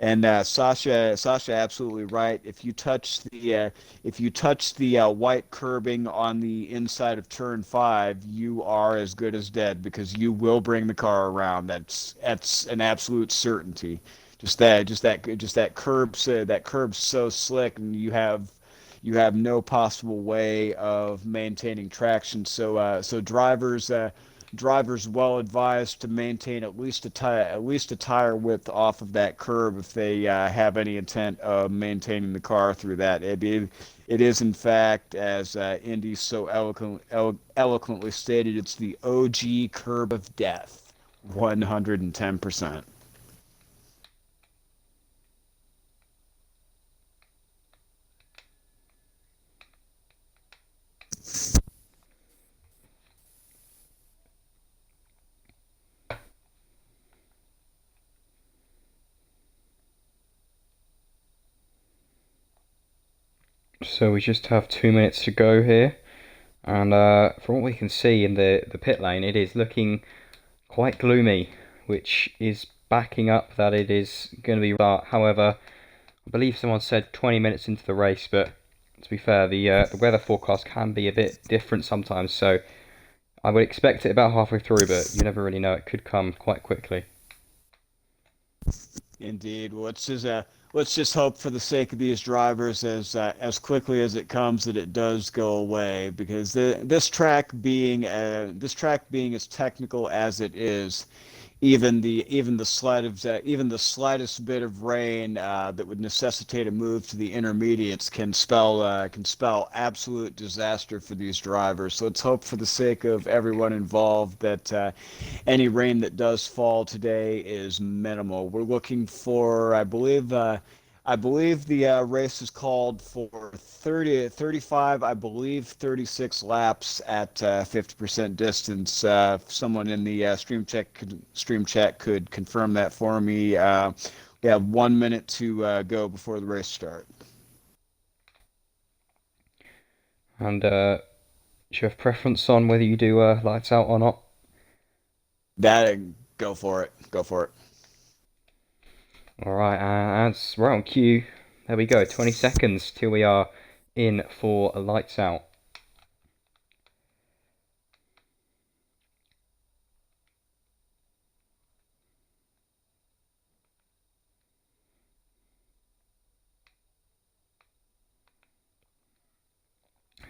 And Sasha, absolutely right. If you touch the white curbing on the inside of turn 5, you are as good as dead, because you will bring the car around. That's an absolute certainty. That curb's so slick, and you have no possible way of maintaining traction. So drivers well advised to maintain at least a tire width off of that curb if they have any intent of maintaining the car through that. It is in fact, as Indy so eloquently stated, it's the OG curb of death, 110%. So we just have 2 minutes to go here, and from what we can see in the pit lane, it is looking quite gloomy, which is backing up that it is going to be start. However, I believe someone said 20 minutes into the race, but to be fair, the weather forecast can be a bit different sometimes, so I would expect it about halfway through, but you never really know, it could come quite quickly. Indeed. Well, let's just hope for the sake of these drivers, as quickly as it comes, that it does go away, because this track being as technical as it is, even the slightest bit of rain that would necessitate a move to the intermediates can spell absolute disaster for these drivers. So let's hope, for the sake of everyone involved, that any rain that does fall today is minimal. We're looking for, I believe the race is called for 35, I believe 36 laps at 50% distance. Someone in the stream chat could confirm that for me. We have 1 minute to go before the race start. And do you have preference on whether you do lights out or not? Go for it. Go for it. Alright, as we're on cue, there we go, 20 seconds till we are in for lights out.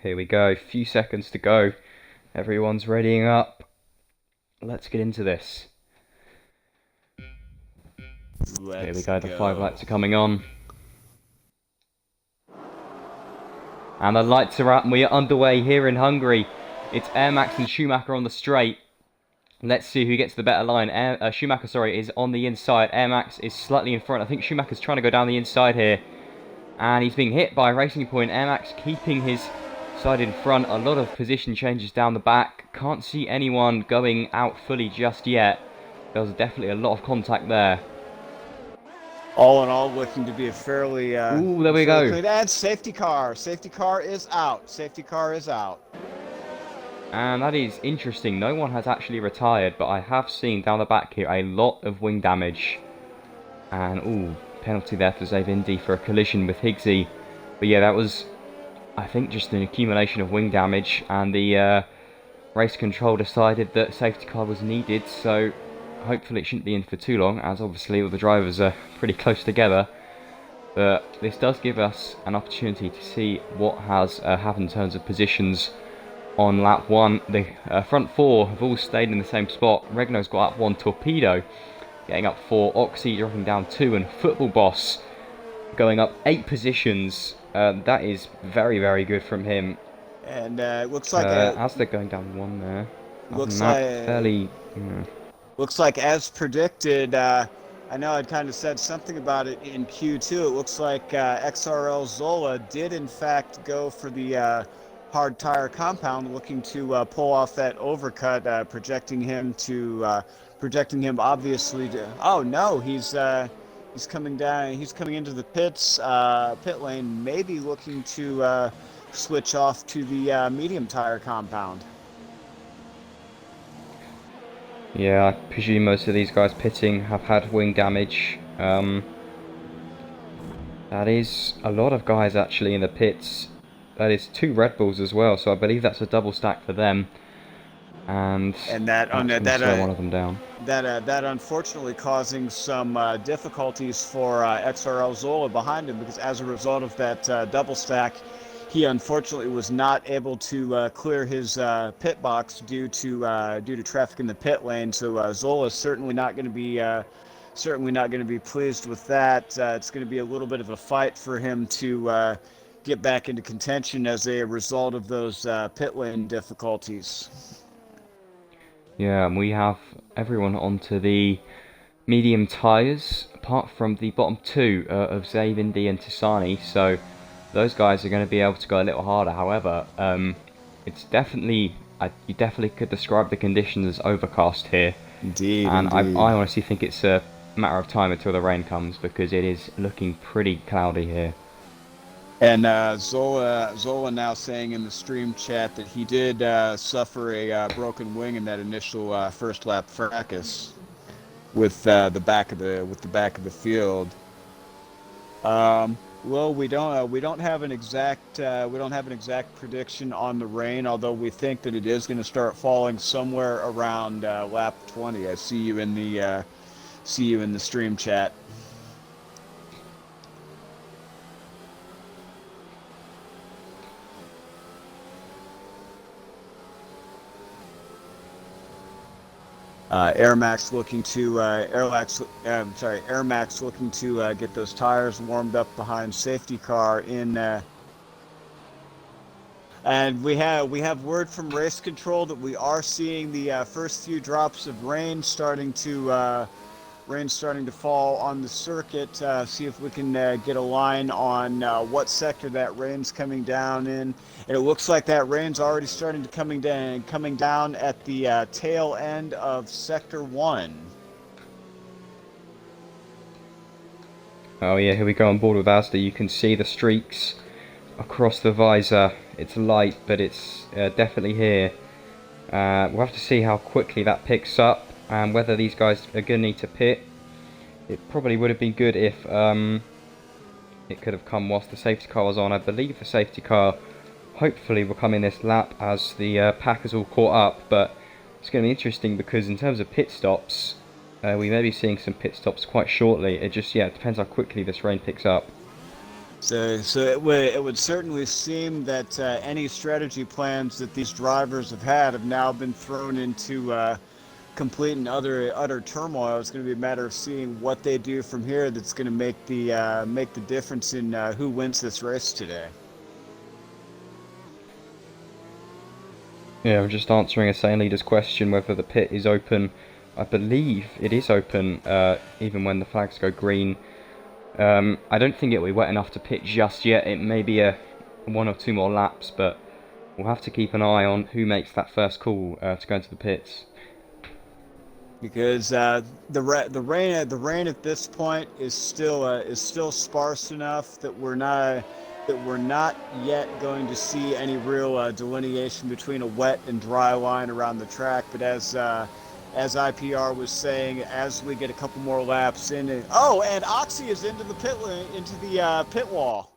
Here we go, few seconds to go. Everyone's readying up. Let's get into this. Here we go, the 5 lights are coming on. And the lights are up and we are underway here in Hungary. It's Max and Schumacher on the straight. Let's see who gets the better line. Schumacher, is on the inside. Max is slightly in front. I think Schumacher's trying to go down the inside here. And he's being hit by Racing Point. Max keeping his side in front. A lot of position changes down the back. Can't see anyone going out fully just yet. There was definitely a lot of contact there. All in all, looking to be a fairly ooh, there we go. And safety car is out. Safety car is out. And that is interesting. No one has actually retired, but I have seen down the back here a lot of wing damage. And ooh, penalty there for Zave Indy for a collision with Higgsy. But yeah, that was, I think, just an accumulation of wing damage, and the race control decided that safety car was needed, so hopefully it shouldn't be in for too long, as obviously all the drivers are pretty close together. But this does give us an opportunity to see what has happened in terms of positions on lap 1. The front 4 have all stayed in the same spot. Regno's got up 1, Torpedo getting up 4, Oxy dropping down 2, and Football Boss going up 8 positions. That is very, very good from him. And it looks like as they're going down 1 there. looks That like fairly... looks like as predicted. I know I'd kind of said something about it in Q2. It looks like XRL Zola did in fact go for the hard tire compound, looking to pull off that overcut, projecting him obviously to. Oh no, he's coming down. He's coming into the pit lane, maybe looking to switch off to the medium tire compound. Yeah, I presume most of these guys pitting have had wing damage. That is a lot of guys actually in the pits. That is 2 Red Bulls as well, so I believe that's a double stack for them. And that slow one of them down. That unfortunately causing some difficulties for XRL Zola behind him, because as a result of that double stack, he unfortunately was not able to clear his pit box due to traffic in the pit lane. So Zola is certainly not going to be pleased with that. It's going to be a little bit of a fight for him to get back into contention as a result of those pit lane difficulties. Yeah, and we have everyone onto the medium tyres, apart from the bottom 2 of Zabe, Indy and Tisani, so those guys are going to be able to go a little harder. However, it's definitely, you definitely could describe the conditions as overcast here. Indeed, and indeed. I honestly think it's a matter of time until the rain comes, because it is looking pretty cloudy here. And Zola now saying in the stream chat that he did suffer a broken wing in that initial first lap fracas with the back of the field. Well, we don't have an exact prediction on the rain, although we think that it is going to start falling somewhere around lap 20. I see you in the stream chat. Air Max looking to get those tires warmed up behind safety car in. And we have word from race control that we are seeing the first few drops of rain starting to fall on the circuit. See if we can get a line on what sector that rain's coming down in. And it looks like that rain's already starting to coming down at the tail end of sector 1. Oh yeah, here we go on board with Asda. You can see the streaks across the visor. It's light, but it's definitely here. We'll have to see how quickly that picks up and whether these guys are going to need to pit. It probably would have been good if it could have come whilst the safety car was on. I believe the safety car hopefully will come in this lap as the pack is all caught up, but it's going to be interesting because in terms of pit stops, we may be seeing some pit stops quite shortly. It depends how quickly this rain picks up. So it would certainly seem that any strategy plans that these drivers have now been thrown into complete and utter turmoil. It's going to be a matter of seeing what they do from here. That's going to make the difference in who wins this race today. Yeah, I'm just answering a Sane Leader's question whether the pit is open. I believe it is open, even when the flags go green. I don't think it'll be wet enough to pit just yet. It may be a 1 or 2 more laps, but we'll have to keep an eye on who makes that first call to go into the pits. Because the rain at this point is still sparse enough that we're not yet going to see any real delineation between a wet and dry line around the track. But as IPR was saying, as we get a couple more laps in, and Oxy is into the pit wall.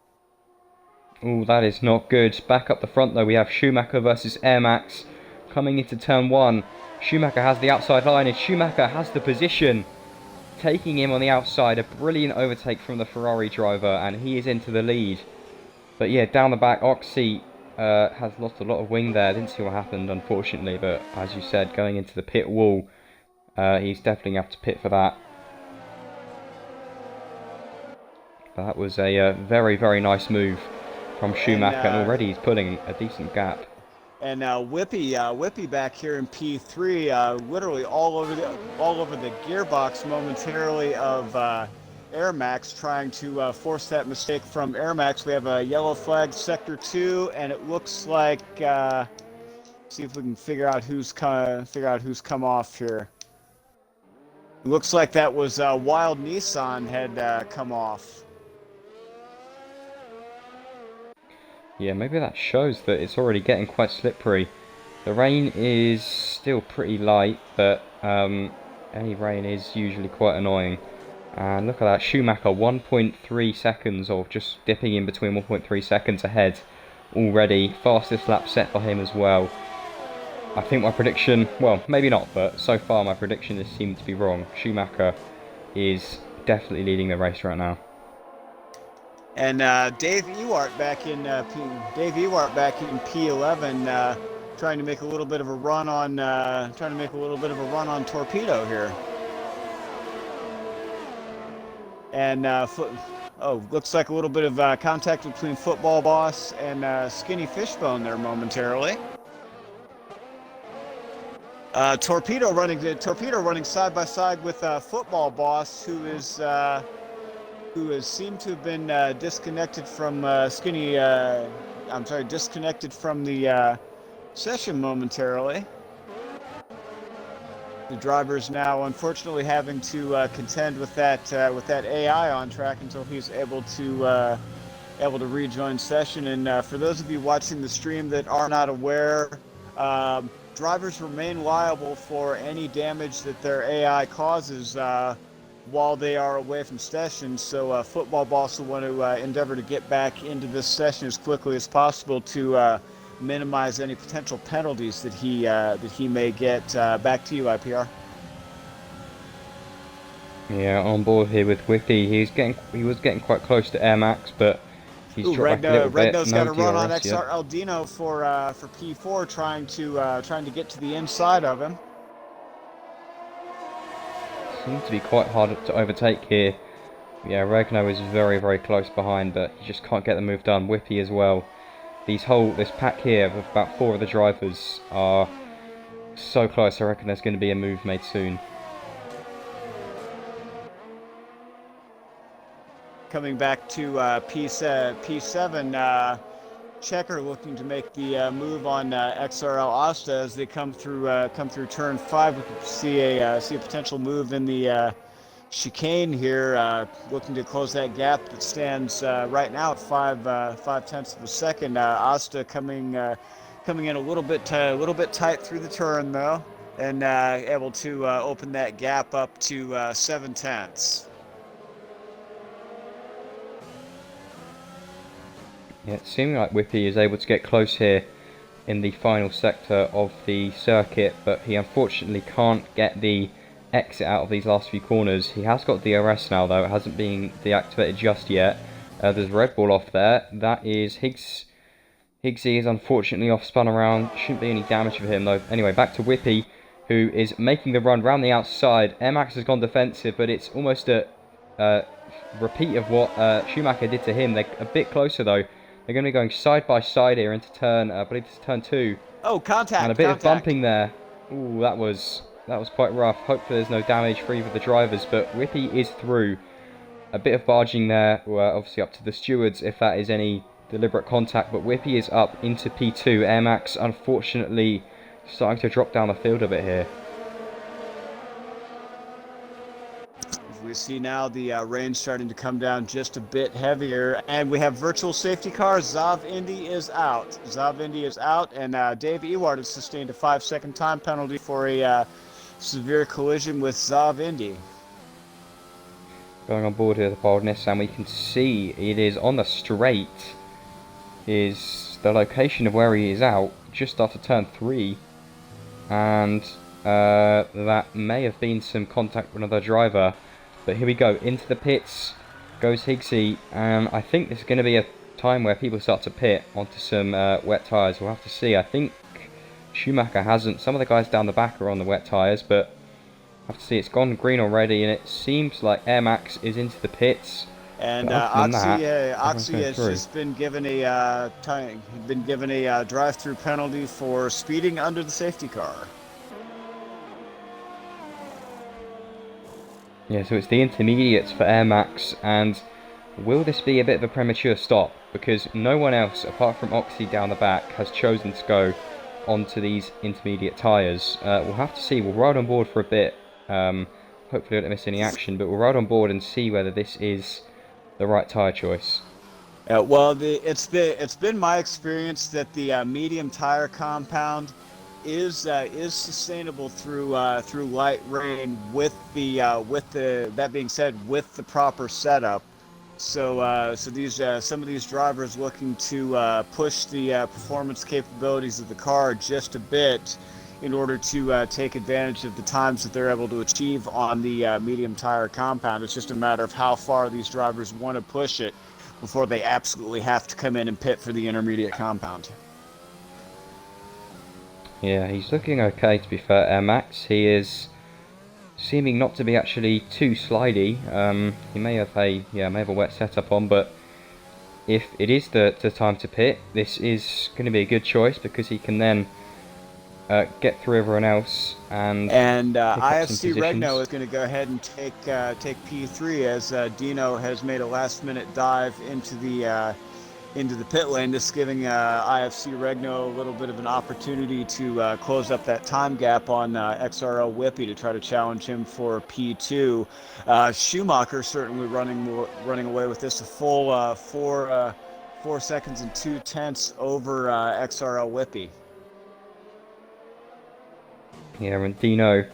Oh, that is not good. Back up the front though, we have Schumacher versus Air Max coming into turn 1. Schumacher has the outside line and Schumacher has the position. taking him on the outside. A brilliant overtake from the Ferrari driver, and he is into the lead. But yeah, down the back, Oxy has lost a lot of wing there. Didn't see what happened, unfortunately, but as you said, going into the pit wall, he's definitely going to have to pit for that. But that was a very, very nice move from Schumacher, and already he's pulling a decent gap. And Whippy back here in P3, literally all over the gearbox momentarily of Air Max, trying to force that mistake from Air Max. We have a yellow flag, sector 2, and it looks like see if we can figure out who's come off here. It looks like that was Wild Nissan had come off. Yeah, maybe that shows that it's already getting quite slippery. The rain is still pretty light, but any rain is usually quite annoying. And look at that, Schumacher 1.3 seconds, or just dipping in between 1.3 seconds ahead already. Fastest lap set for him as well. I think my prediction, well, maybe not, but so far my prediction has seemed to be wrong. Schumacher is definitely leading the race right now. And Dave Ewart back in P11, trying to make a little bit of a run on Torpedo here. And looks like a little bit of contact between Football Boss and Skinny Fishbone there momentarily. Torpedo running side by side with Football Boss, who has seemed to have been disconnected from disconnected from the session momentarily. The driver's now unfortunately having to contend with that AI on track until he's able to rejoin session. And for those of you watching the stream that are not aware, drivers remain liable for any damage that their AI causes while they are away from session. So Football Boss will want to endeavor to get back into this session as quickly as possible to minimize any potential penalties that he may get. Back to you, IPR. Yeah, on board here with Whippy. He was getting quite close to Air Max, but he's dropped back a little bit. Redno's got a run on XRL Dino for P4, trying to get to the inside of him. Seems to be quite hard to overtake here. Yeah, Regno is very, very close behind, but he just can't get the move done. Whippy as well. This pack here of about 4 of the drivers are so close. I reckon there's going to be a move made soon. Coming back to P7, Checker looking to make the move on XRL Asta as they come through turn 5. We can see a potential move in the chicane here, looking to close that gap that stands right now at 5/10 of a second. Asta coming in a little bit tight through the turn though, and able to open that gap up to 7/10. Yeah, it's seeming like Whippy is able to get close here in the final sector of the circuit, but he unfortunately can't get the exit out of these last few corners. He has got DRS now though, it hasn't been deactivated just yet. There's Red Bull off there, that is Higgs. Higgsy is unfortunately off, spun around, shouldn't be any damage for him though. Anyway, back to Whippy, who is making the run round the outside. Air Max has gone defensive, but it's almost a repeat of what Schumacher did to him. They're a bit closer though. They're going to be going side by side here into turn, I believe this is turn 2. Oh, contact! And a bit of bumping there. Ooh, that was quite rough. Hopefully there's no damage for either of the drivers, but Whippy is through. A bit of barging there, obviously up to the stewards if that is any deliberate contact, but Whippy is up into P2. Air Max, unfortunately, starting to drop down the field a bit here. We see now the rain starting to come down just a bit heavier, and we have virtual safety cars. Zav Indy is out. And Dave Ewart has sustained a 5-second time penalty for a severe collision with Zav Indy. Going on board here, the Bold Nissan, we can see it is on the straight. Is the location of where he is out just after turn 3, and that may have been some contact with another driver. But here we go, into the pits goes Higgsy, and I think this is going to be a time where people start to pit onto some wet tyres. We'll have to see. I think Schumacher hasn't. Some of the guys down the back are on the wet tyres, but I have to see. It's gone green already, and it seems like Air Max is into the pits. And But other than that, everyone's Oxy going has through. just been given a drive-through penalty for speeding under the safety car. Yeah, so it's the intermediates for Air Max, and will this be a bit of a premature stop? Because no one else, apart from Oxy down the back, has chosen to go onto these intermediate tyres. We'll have to see. We'll ride on board for a bit. Hopefully we don't miss any action, but we'll ride on board and see whether this is the right tyre choice. Well, it's been my experience that the medium tire compound is sustainable through light rain with the that being said, with the proper setup. So these some of these drivers looking to push the performance capabilities of the car just a bit in order to take advantage of the times that they're able to achieve on the medium tire compound. It's just a matter of how far these drivers want to push it before they absolutely have to come in and pit for the intermediate compound. Yeah, he's looking okay, to be fair, Air Max. He is seeming not to be actually too slidey. He may have a wet setup on, but if it is the time to pit, this is going to be a good choice because he can then get through everyone else and pick up some IFC positions. Regno is going to go ahead and take P3 as Dino has made a last-minute dive into the pit lane. This is giving IFC Regno a little bit of an opportunity to close up that time gap on XRL Whippy to try to challenge him for P2. Schumacher certainly running away with this, a full 4 seconds and 2/10 over XRL Whippy. Yeah, and Dino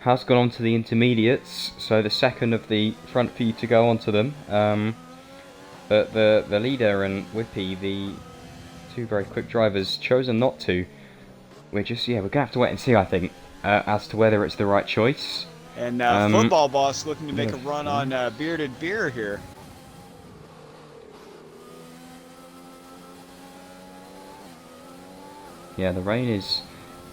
has gone on to the intermediates, so the second of the front few to go onto them. But the leader and Whippy, the two very quick drivers, chosen not to. We're gonna have to wait and see, I think, as to whether it's the right choice. And Football Boss looking to make a run on Bearded Beer here. Yeah, the rain is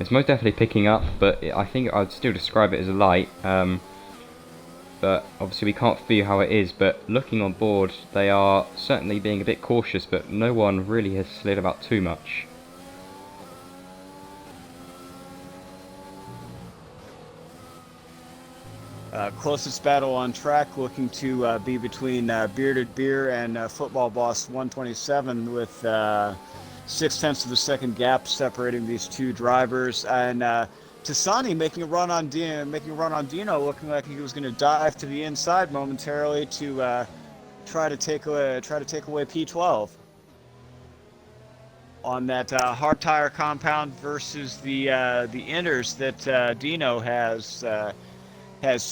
most definitely picking up, but I think I'd still describe it as a light. But obviously we can't feel how it is, but looking on board, they are certainly being a bit cautious, but no one really has slid about too much. Closest battle on track looking to be between Bearded Beer and Football Boss 127 with 0.6 of a second gap separating these two drivers. And Tassani making a run on Dino, looking like he was going to dive to the inside momentarily to try to take away P12 on that hard tire compound versus the inners that Dino has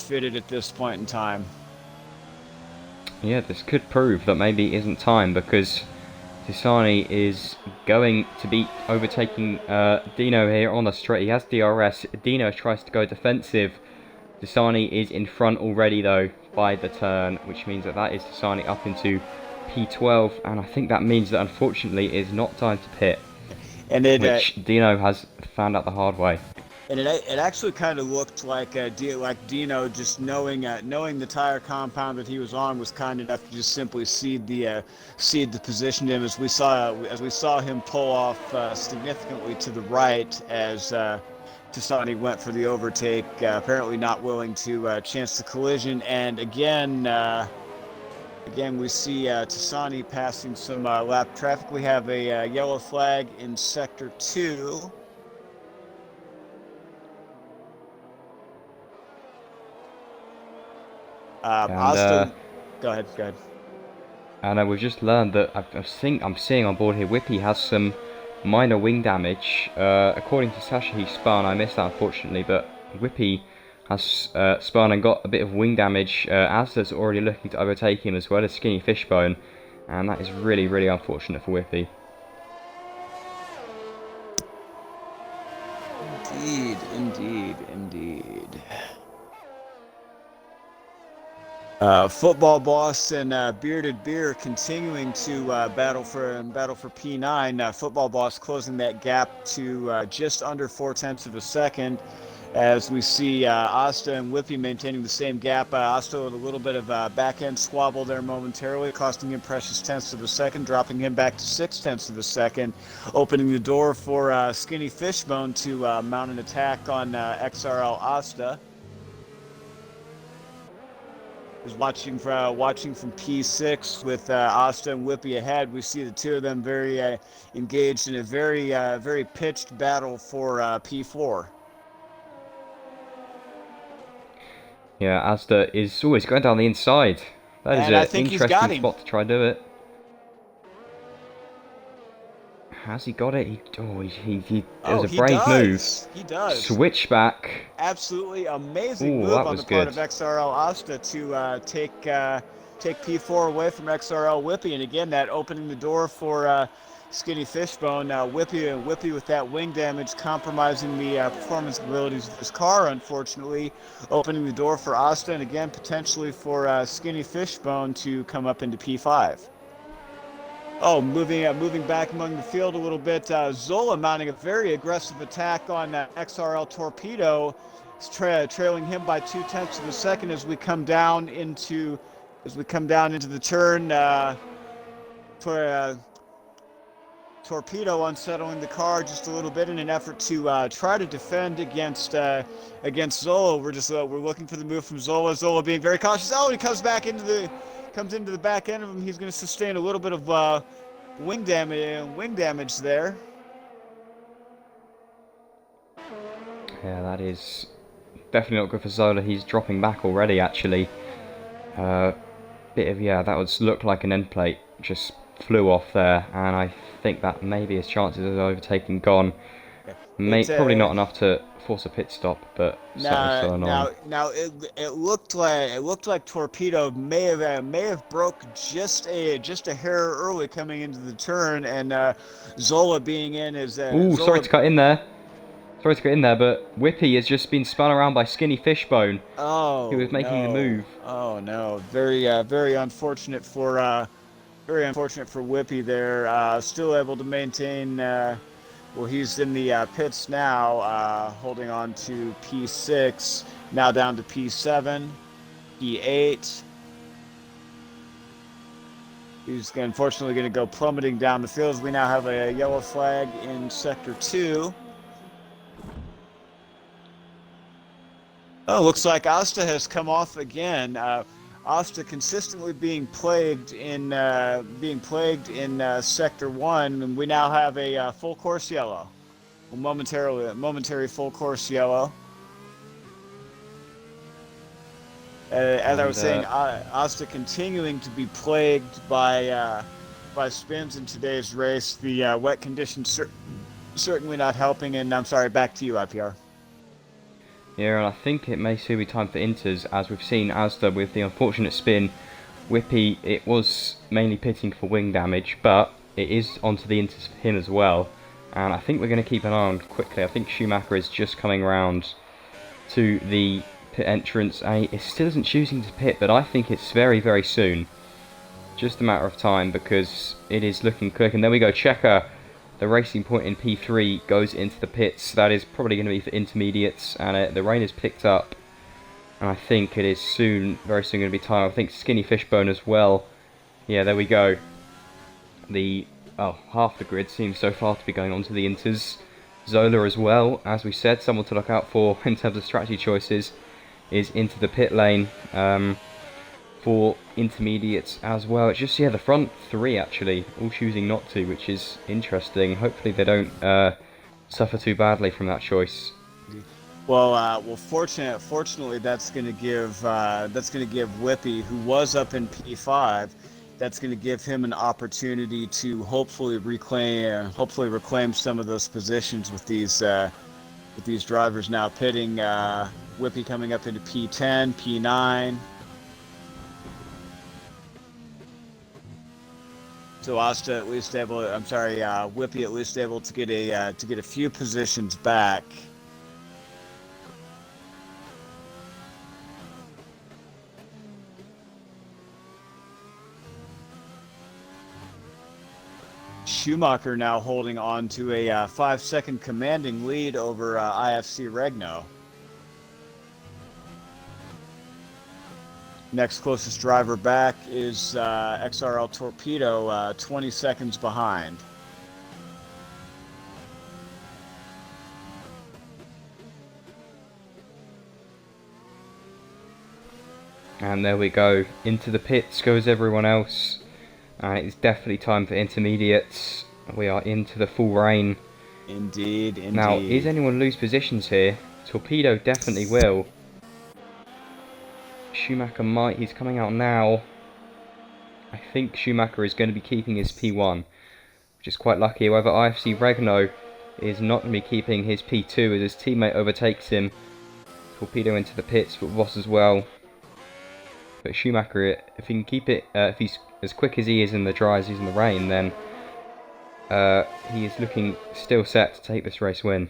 fitted at this point in time. Yeah, this could prove that maybe it isn't time, because Tassani is going to be overtaking Dino here on the straight. He has DRS. Dino tries to go defensive. Tassani is in front already though by the turn, which means that is Tassani up into P12, and I think that means that unfortunately it is not time to pit, and which Dino has found out the hard way. And it actually kind of looked like Dino, just knowing the tire compound that he was on, was kind enough to just simply cede the position to him, as we saw him pull off significantly to the right as Tassani went for the overtake, apparently not willing to chance the collision. And again we see Tassani passing some lap traffic. We have a yellow flag in sector 2. Go ahead. And we've just learned that I'm seeing on board here, Whippy has some minor wing damage. According to Sasha, he spun. I missed that unfortunately, but Whippy has spun and got a bit of wing damage. Asda's already looking to overtake him, as well as Skinny Fishbone, and that is really, really unfortunate for Whippy. Indeed. Football Boss and Bearded Beer continuing to battle for P9. Football Boss closing that gap to just under 4/10 of a second. As we see Asta and Whippy maintaining the same gap. Asta with a little bit of back end squabble there momentarily, costing him precious tenths of a second, dropping him back to 6/10 of a second, opening the door for Skinny Fishbone to mount an attack on XRL Asta. Is watching from P6 with Asta and Whippy ahead. We see the two of them very engaged in a very pitched battle for P4. Yeah, Asda is always going down the inside. That is And I an think he's got interesting him. spot to try and do it. Has he got it? It was a He brave move. does. He does. Switchback. Absolutely amazing Ooh, move that on was the part good. of XRL Asta to take P4 away from XRL Whippy, and again that opening the door for Skinny Fishbone. Whippy with that wing damage compromising the performance abilities of his car, unfortunately, opening the door for Asta, and again potentially for Skinny Fishbone to come up into P5. Oh, moving back among the field a little bit. Zola mounting a very aggressive attack on XRL Torpedo, trailing him by 2/10 of a second as we come down into the turn for Torpedo unsettling the car just a little bit in an effort to try to defend against Zola. We're looking for the move from Zola. Zola being very cautious. Oh, he comes into the back end of him. He's going to sustain a little bit of wing damage there. Yeah, that is definitely not good for Zola. He's dropping back already, actually. That was looked like an end plate. Just flew off there, and I think that maybe his chances of overtaking gone. Probably not enough to force a pit stop, but certainly still annoying. Now it looked like Torpedo may have broke just a hair early coming into the turn, and Zola being in is Ooh, Zola. sorry to cut in there. But Whippy has just been spun around by Skinny Fishbone, who Oh was making the no! move. Oh no! Very unfortunate for Whippy there. Still able to maintain. Well, he's in the pits now, holding on to P6. Now down to P7, P8. He's unfortunately going to go plummeting down the field. We now have a yellow flag in Sector 2. Oh, looks like Asta has come off again. Asta consistently being plagued in Sector 1, and we now have a full course yellow. Momentary full course yellow. As I was saying, Asta continuing to be plagued by spins in today's race. The wet conditions certainly not helping. And I'm sorry, back to you, IPR. Yeah, and I think it may soon be time for inters, as we've seen Asda with the unfortunate spin. Whippy, it was mainly pitting for wing damage, but it is onto the inters for him as well. And I think we're going to keep an eye on quickly. I think Schumacher is just coming round to the pit entrance, and he still isn't choosing to pit, but I think it's very soon. Just a matter of time, because it is looking quick. And there we go, Checker. The racing point in P3 goes into the pits. That is probably going to be for intermediates, and the rain has picked up. And I think it is very soon going to be time. I think Skinny Fishbone as well. Yeah, there we go. Half the grid seems so far to be going on to the inters. Zola as well, as we said, someone to look out for in terms of strategy choices, is into the pit lane. For intermediates as well. It's just, the front three actually all choosing not to, which is interesting. Hopefully they don't suffer too badly from that choice. Well, fortunately, that's going to give Whippy, who was up in P5, that's going to give him an opportunity to hopefully reclaim some of those positions with these drivers now pitting. Whippy coming up into P10, P9. So Asta at least Whippy at least able to get a few positions back. Schumacher now holding on to a 5-second commanding lead over IFC Regno. Next closest driver back is XRL Torpedo, 20 seconds behind. And there we go. Into the pits goes everyone else. It's definitely time for intermediates. We are into the full rain. Indeed, indeed. Now, is anyone lose positions here? Torpedo definitely will. Schumacher might. He's coming out now. I think Schumacher is going to be keeping his P1, which is quite lucky. However, IFC Regno is not going to be keeping his P2 as his teammate overtakes him. Torpedo into the pits, but Voss as well. But Schumacher, if he can keep it, if he's as quick as he is in the dry as he's in the rain, then he is looking still set to take this race win.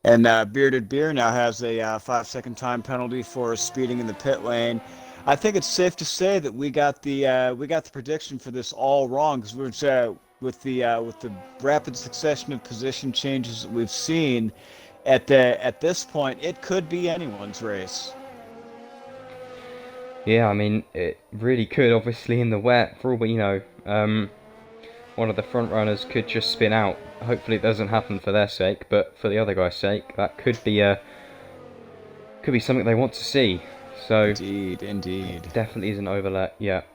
And Bearded Beer now has a 5-second time penalty for speeding in the pit lane. I think it's safe to say that we got the prediction for this all wrong, because we're with the rapid succession of position changes that we've seen at this point, it could be anyone's race. Yeah, I mean, it really could. Obviously, in the wet, for all we know, one of the front runners could just spin out. Hopefully, it doesn't happen for their sake, but for the other guy's sake, that could be something they want to see. So, indeed, definitely isn't overlet yet.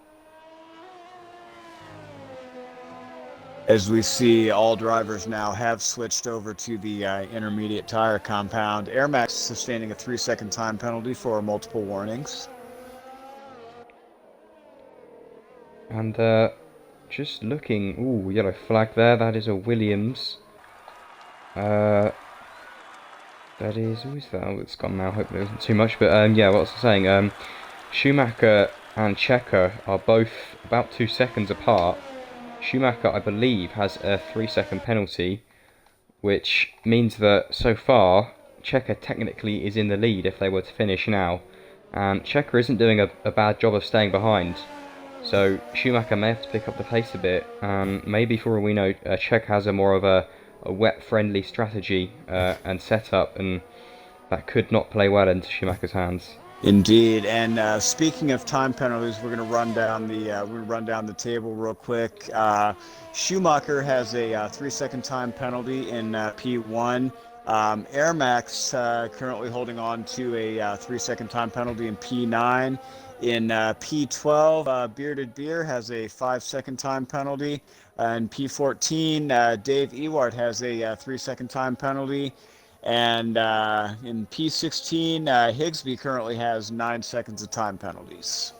As we see, all drivers now have switched over to the intermediate tire compound. Air Max sustaining a 3-second time penalty for multiple warnings. And just looking, ooh, yellow flag there. That is a Williams. That is, who is that? Oh, it's gone now. Hopefully, it wasn't too much. But yeah, what was I saying? Schumacher and Checker are both about 2 seconds apart. Schumacher, I believe, has a 3-second penalty, which means that so far Checker technically is in the lead if they were to finish now, and Checker isn't doing a bad job of staying behind. So Schumacher may have to pick up the pace a bit. Maybe for all we know, Checker has a more of a wet-friendly strategy and setup, and that could not play well into Schumacher's hands. Indeed, and speaking of time penalties, we're going to run down the table real quick. Schumacher has a 3-second time penalty in P1. Air Max currently holding on to a 3-second time penalty in P9. In P12, Bearded Beer has a 5-second time penalty. In P14, Dave Ewart has a 3-second time penalty. And in P16, Higsby currently has 9 seconds of time penalties.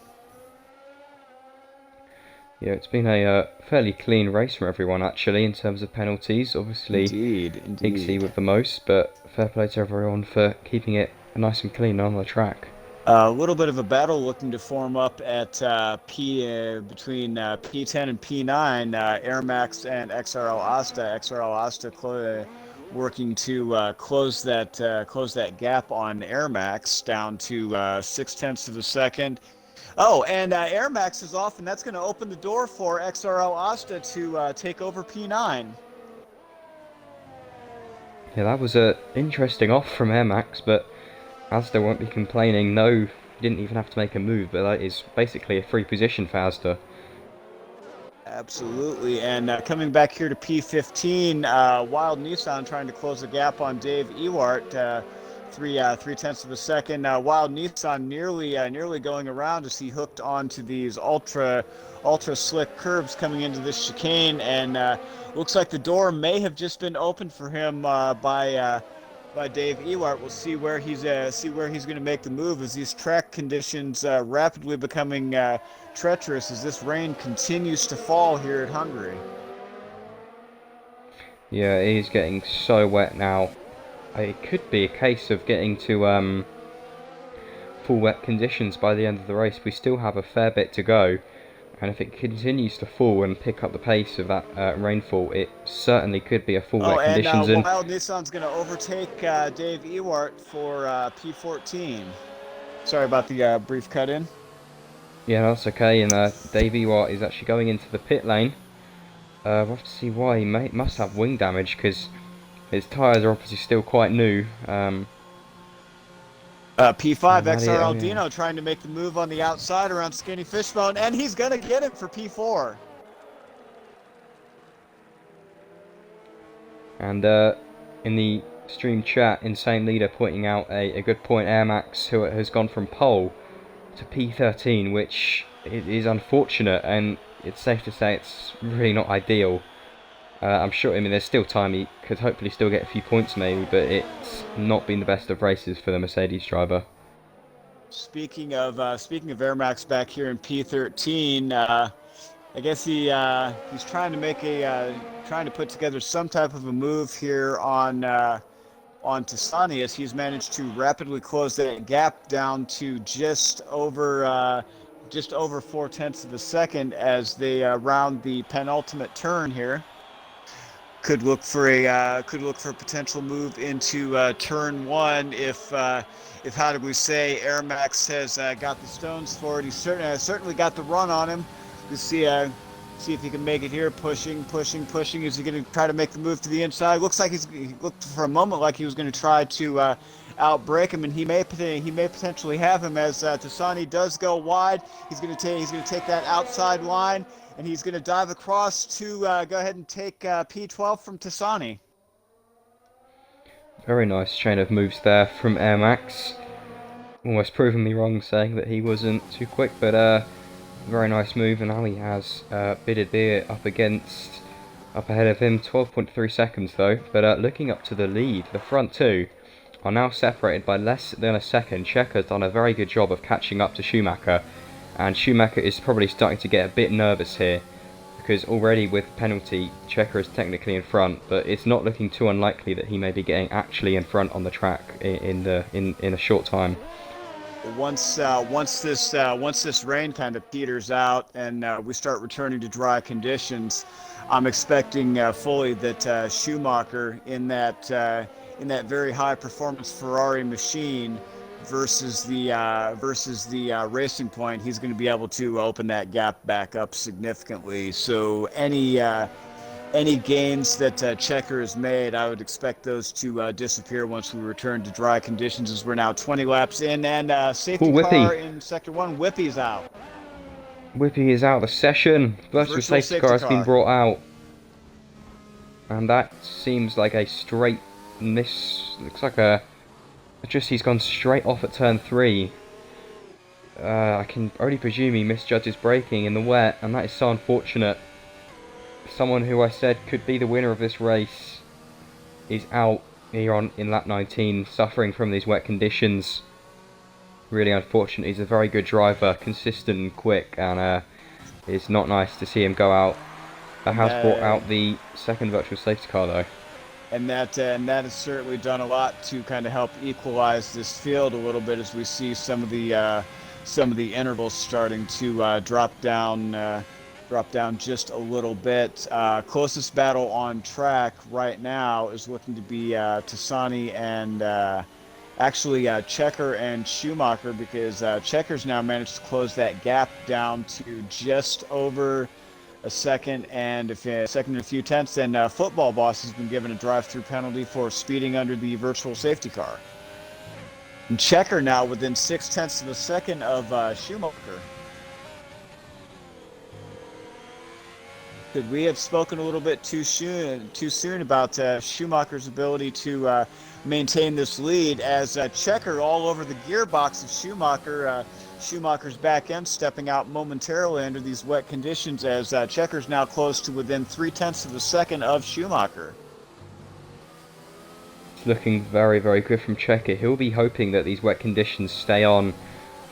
Yeah, it's been a fairly clean race from everyone, actually, in terms of penalties. Obviously, Indeed. Higsby with the most, but fair play to everyone for keeping it nice and clean on the track. A little bit of a battle looking to form up at between P10 and P9. Air Max and XRL Asta. XRL Asta working to close that gap on Air Max down to 0.6 of a second. Oh, and Air Max is off, and that's going to open the door for XRL Asta to take over P9. Yeah, that was an interesting off from Air Max, but Asda won't be complaining. No, he didn't even have to make a move, but that is basically a free position for Asda. Absolutely, and coming back here to P15, Wild Nissan trying to close the gap on Dave Ewart, 0.3 of a second. Wild Nissan nearly going around as he hooked onto these ultra slick curves coming into this chicane, and looks like the door may have just been opened for him by Dave Ewart. We'll see where he's going to make the move as these track conditions rapidly becoming treacherous as this rain continues to fall here at Hungary. Yeah, he's getting so wet now. It could be a case of getting to full wet conditions by the end of the race. We still have a fair bit to go, and if it continues to fall and pick up the pace of that rainfall, it certainly could be a full wet conditions. And Wild Nissan's going to overtake Dave Ewart for P14. Sorry about the brief cut in. Yeah, that's okay. And Dave Ewart is actually going into the pit lane. We'll have to see why. He must have wing damage because his tyres are obviously still quite new. P5 And that is, oh XRL yeah. Dino trying to make the move on the outside around Skinny Fishbone, and he's going to get it for P4. And in the stream chat, Insane Leader pointing out a good point, Air Max, who has gone from pole to P13, which is unfortunate, and it's safe to say it's really not ideal. I'm sure, I mean, there's still time, he could hopefully still get a few points maybe, but it's not been the best of races for the Mercedes driver. Speaking of Air Max back here in P13, I guess he's trying to make trying to put together some type of a move here on Tassani, as he's managed to rapidly close that gap down to just over 4/10 of a second as they round the penultimate turn here. Could look for a potential move into turn one if how did we say, Air Max has got the stones for it. He's certainly got the run on him. We see if he can make it here. Pushing. Is he going to try to make the move to the inside? Looks like he looked for a moment like he was going to try to outbreak him, and he may potentially have him as Tassani does go wide. He's going to take that outside line, and he's going to dive across to go ahead and take P12 from Tassani. Very nice chain of moves there from Air Max. Almost proving me wrong saying that he wasn't too quick, but very nice move, and now he has Bidded Beer up ahead of him, 12.3 seconds though. But looking up to the lead, the front two are now separated by less than a second. Checker's done a very good job of catching up to Schumacher, and Schumacher is probably starting to get a bit nervous here, because already with penalty, Checker is technically in front, but it's not looking too unlikely that he may be getting actually in front on the track in a short time. Once this rain kind of peters out and we start returning to dry conditions, I'm expecting fully that Schumacher in that very high performance Ferrari machine versus the Racing Point, he's going to be able to open that gap back up significantly. So any gains that Checker has made, I would expect those to disappear once we return to dry conditions, as we're now 20 laps in, and safety car in Sector 1, Whippy's out. Whippy is out of the session. Virtual safety car has been brought out. And that seems like a straight miss. Looks like he's gone straight off at turn 3. I can only presume he misjudges braking in the wet, and that is so unfortunate. Someone who I said could be the winner of this race is out here in lap 19, suffering from these wet conditions. Really unfortunate. He's a very good driver, consistent and quick, and it's not nice to see him go out. That has brought out the second virtual safety car though. And that has certainly done a lot to kind of help equalize this field a little bit, as we see some of the intervals starting to drop down just a little bit. Closest battle on track right now is looking to be Tassani and actually Checker and Schumacher, because Checker's now managed to close that gap down to just over a second and a few tenths. And Football Boss has been given a drive-through penalty for speeding under the virtual safety car. And Checker now within 0.6 of a second of Schumacher. Could we have spoken a little bit too soon about Schumacher's ability to maintain this lead, as Checker all over the gearbox of Schumacher. Schumacher's back end stepping out momentarily under these wet conditions, as Checker's now close to within 0.3 of a second of Schumacher. It's looking very, very good from Checker. He'll be hoping that these wet conditions stay on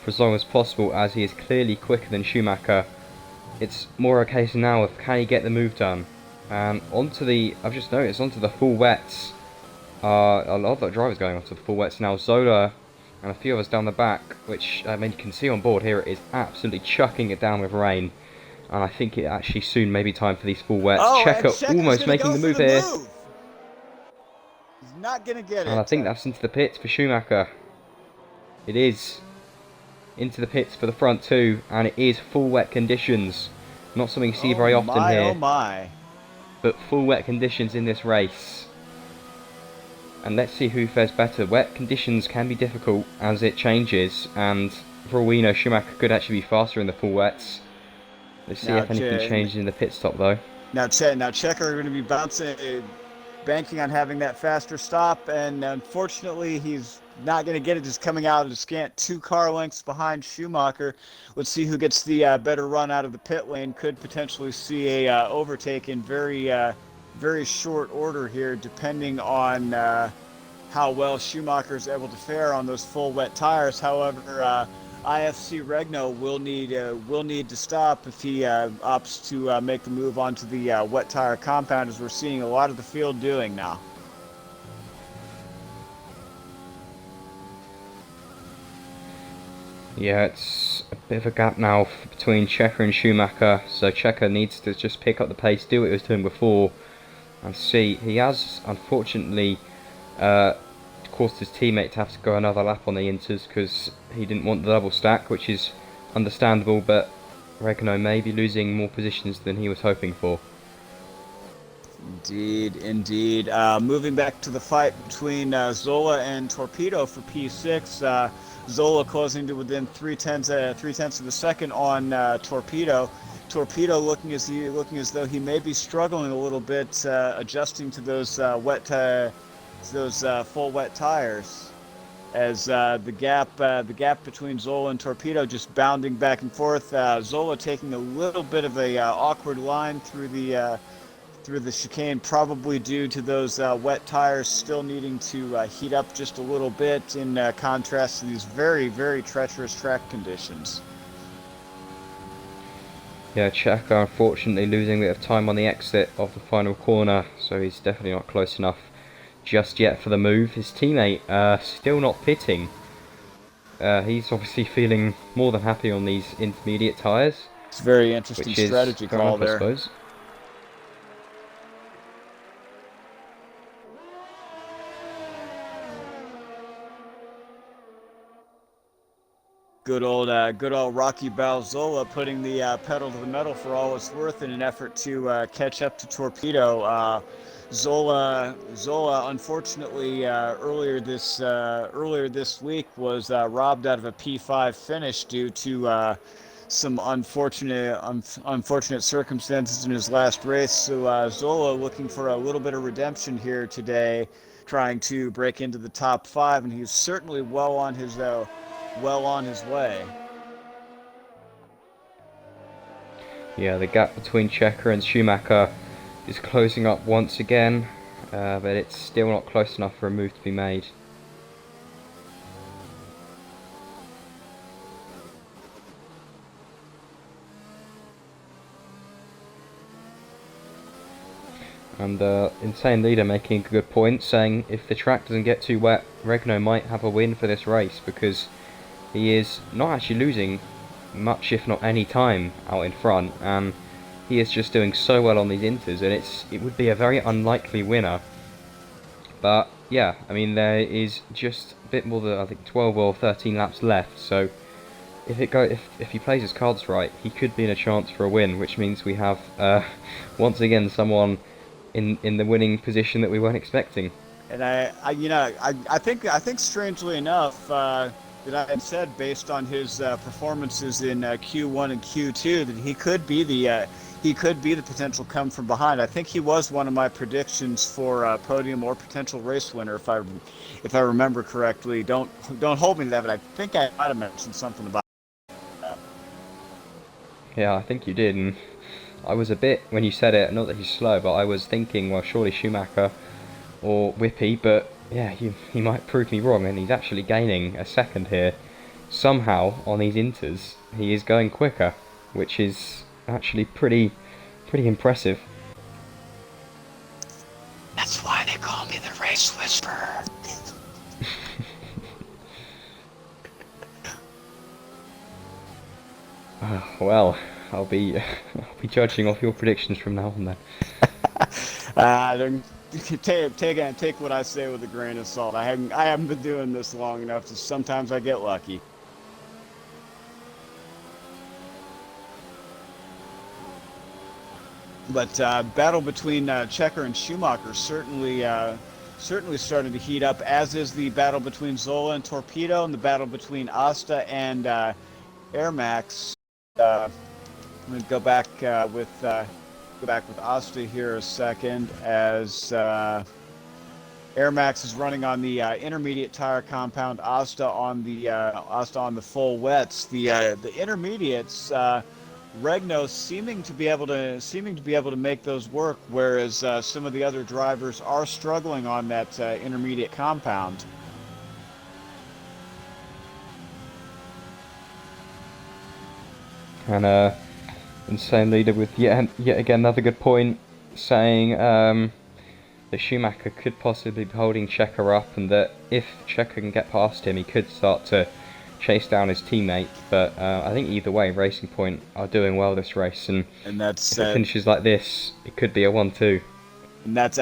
for as long as possible, as he is clearly quicker than Schumacher. It's more a case now of can he get the move done. And I've just noticed, onto the full wets. A lot of the drivers going onto the full wets now. Zola and a few of us down the back, which you can see on board here, it is absolutely chucking it down with rain. And I think it actually soon may be time for these full wets. Checker almost making the move here. He's not going to get it. And I think that's into the pits for Schumacher. It is into the pits for the front two, and it is full wet conditions. Not something you see very often here. Oh my. but full wet conditions in this race. And let's see who fares better. Wet conditions can be difficult as it changes, and for all we know, Schumacher could actually be faster in the full wets. Let's see if anything changes in the pit stop though. Now Checker are going to be banking on having that faster stop, and unfortunately he's not going to get it, just coming out at a scant 2 car lengths behind Schumacher. Let's see who gets the better run out of the pit lane. Could potentially see a overtake in very short order here, depending on how well Schumacher is able to fare on those full wet tires. However, IFC Regno will need to stop if he opts to make the move onto the wet tire compound, as we're seeing a lot of the field doing now. Yeah, it's a bit of a gap now between Checker and Schumacher, so Checker needs to just pick up the pace, do what he was doing before, and see. He has, unfortunately, caused his teammate to have to go another lap on the inters because he didn't want the double stack, which is understandable, but Regno may be losing more positions than he was hoping for. Indeed. Moving back to the fight between Zola and Torpedo for P6. Zola closing to within 3/10 of a second on Torpedo. Torpedo looking as though he may be struggling a little bit adjusting to those full wet tires, as the gap between Zola and Torpedo just bounding back and forth. Zola taking a little bit of a awkward line through the chicane, probably due to those wet tires still needing to heat up just a little bit, in contrast to these very treacherous track conditions. Yeah, Checker unfortunately losing a bit of time on the exit of the final corner, so he's definitely not close enough just yet for the move. His teammate still not pitting. He's obviously feeling more than happy on these intermediate tyres. It's a very interesting strategy call there. I suppose. Good old Rocky Balzola putting the pedal to the metal for all it's worth in an effort to catch up to Torpedo. Zola, unfortunately, earlier this week was robbed out of a P5 finish due to some unfortunate circumstances in his last race. So Zola looking for a little bit of redemption here today, trying to break into the top 5, and he's certainly well on his way. Yeah, the gap between Checker and Schumacher is closing up once again, but it's still not close enough for a move to be made. And Insane Leader making a good point, saying if the track doesn't get too wet, Regno might have a win for this race, because he is not actually losing much, if not any, time out in front, and he is just doing so well on these inters, and it would be a very unlikely winner. But yeah, I mean, there is just a bit more than, I think, 12 or 13 laps left, so if he plays his cards right, he could be in a chance for a win, which means we have once again someone in the winning position that we weren't expecting. And I think strangely enough, that I had said, based on his performances in Q1 and Q2, that he could be the potential come from behind. I think he was one of my predictions for podium or potential race winner, if I remember correctly. Don't hold me to that, but I think I might have mentioned something about that. Yeah, I think you did, and I was a bit, when you said it, not that he's slow, but I was thinking, well, surely Schumacher or Whippy, but yeah, he might prove me wrong, and he's actually gaining a second here. Somehow, on these inters, he is going quicker, which is actually pretty impressive. That's why they call me the Race Whisperer. Well, I'll be judging off your predictions from now on then. Take what I say with a grain of salt. I haven't been doing this long enough, so sometimes I get lucky. But battle between Checker and Schumacher certainly started to heat up, as is the battle between Zola and Torpedo, and the battle between Asta and Air Max. I'm going to go back with Asta here a second, as Air Max is running on the intermediate tire compound, Asta on the full wets. The intermediates, Regno seeming to be able to make those work, whereas some of the other drivers are struggling on that intermediate compound. And same leader with yet again another good point, saying that Schumacher could possibly be holding Checker up, and that if Checker can get past him, he could start to chase down his teammate. But I think either way, Racing Point are doing well this race, and And that's if it finishes like this, it could be a 1-2. And that's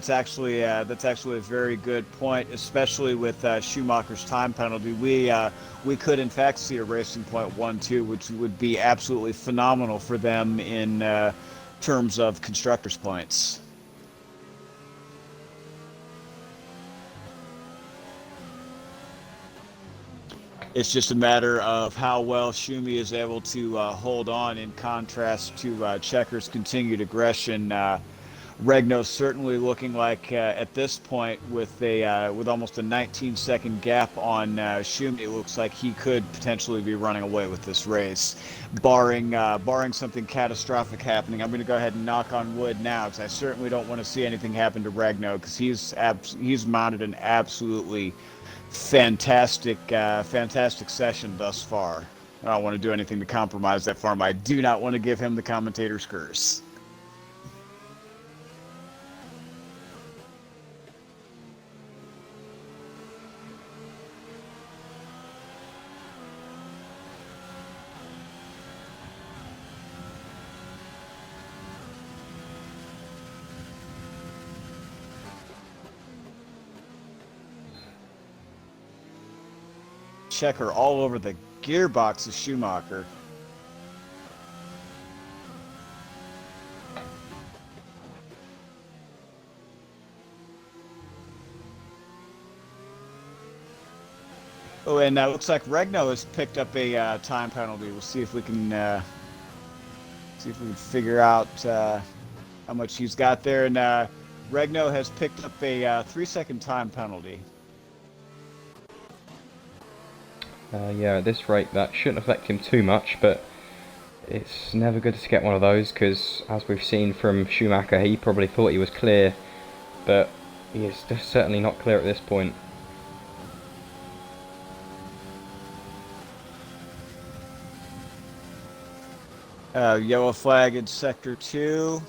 actually a very good point, especially with Schumacher's time penalty. We could in fact see a Racing Point 1-2, which would be absolutely phenomenal for them in terms of constructors' points. It's just a matter of how well Schumi is able to hold on, in contrast to Checker's continued aggression. Regno's certainly looking like at this point, with almost a 19-second gap on Schumi, it looks like he could potentially be running away with this race, barring something catastrophic happening. I'm going to go ahead and knock on wood now, because I certainly don't want to see anything happen to Regno, because he's mounted an absolutely fantastic session thus far. I don't want to do anything to compromise that for him. I do not want to give him the commentator's curse. Checker all over the gearbox of Schumacher. Oh, and looks like Regno has picked up a time penalty. We'll see if we can figure out how much he's got there. And Regno has picked up a 3-second time penalty. Yeah, at this rate, that shouldn't affect him too much, but it's never good to get one of those, because as we've seen from Schumacher, he probably thought he was clear, but he is certainly not clear at this point. Yellow flag in Sector 2.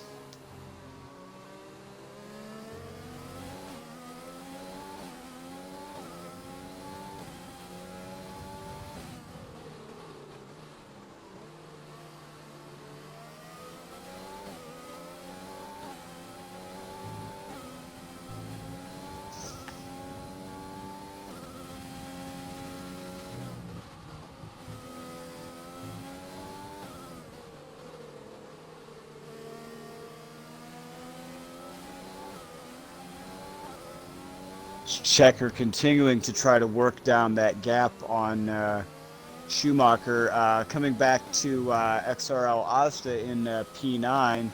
Checker continuing to try to work down that gap on Schumacher, coming back to XRL Asta in P9,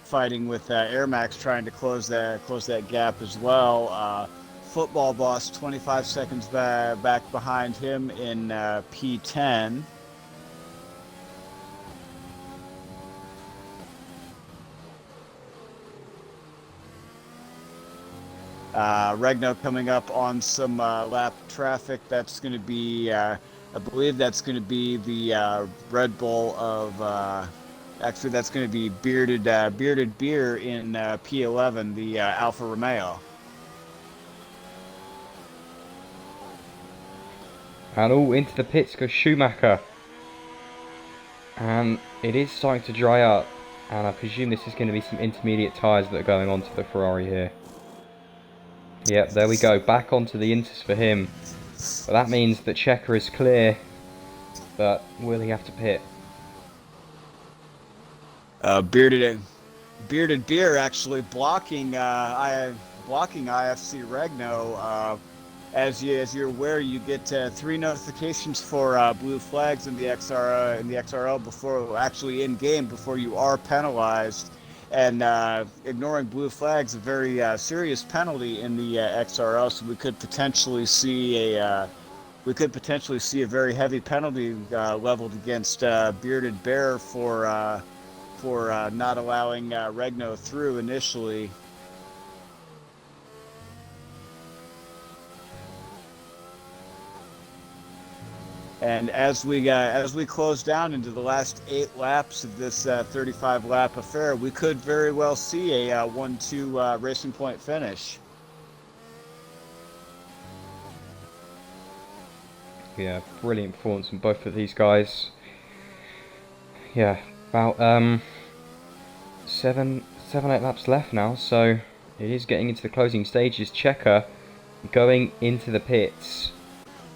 fighting with Air Max, trying to close that gap as well. Football Boss 25 seconds back behind him in P10. Regno coming up on some lap traffic. That's going to be, I believe that's going to be the Red Bull of, actually that's going to be Bearded Beer in P11, the Alfa Romeo. And all into the pits goes Schumacher. And it is starting to dry up, and I presume this is going to be some intermediate tyres that are going onto the Ferrari here. Yep, there we go, back onto the Inters for him. But that means that Checker is clear, but will he have to pit? Bearded Beer actually blocking IFC Regno. As you're aware, you get 3 notifications for blue flags in the XRL before actually in game before you are penalized, and ignoring blue flags is a very serious penalty in the XRL. So we could potentially see a very heavy penalty leveled against Bearded Bear for not allowing Regno through initially. And as we close down into the last 8 laps of this 35 lap affair, we could very well see a 1-2 Racing Point finish. Yeah, brilliant performance from both of these guys. Yeah, about 8 laps left now, so it is getting into the closing stages. Checker going into the pits.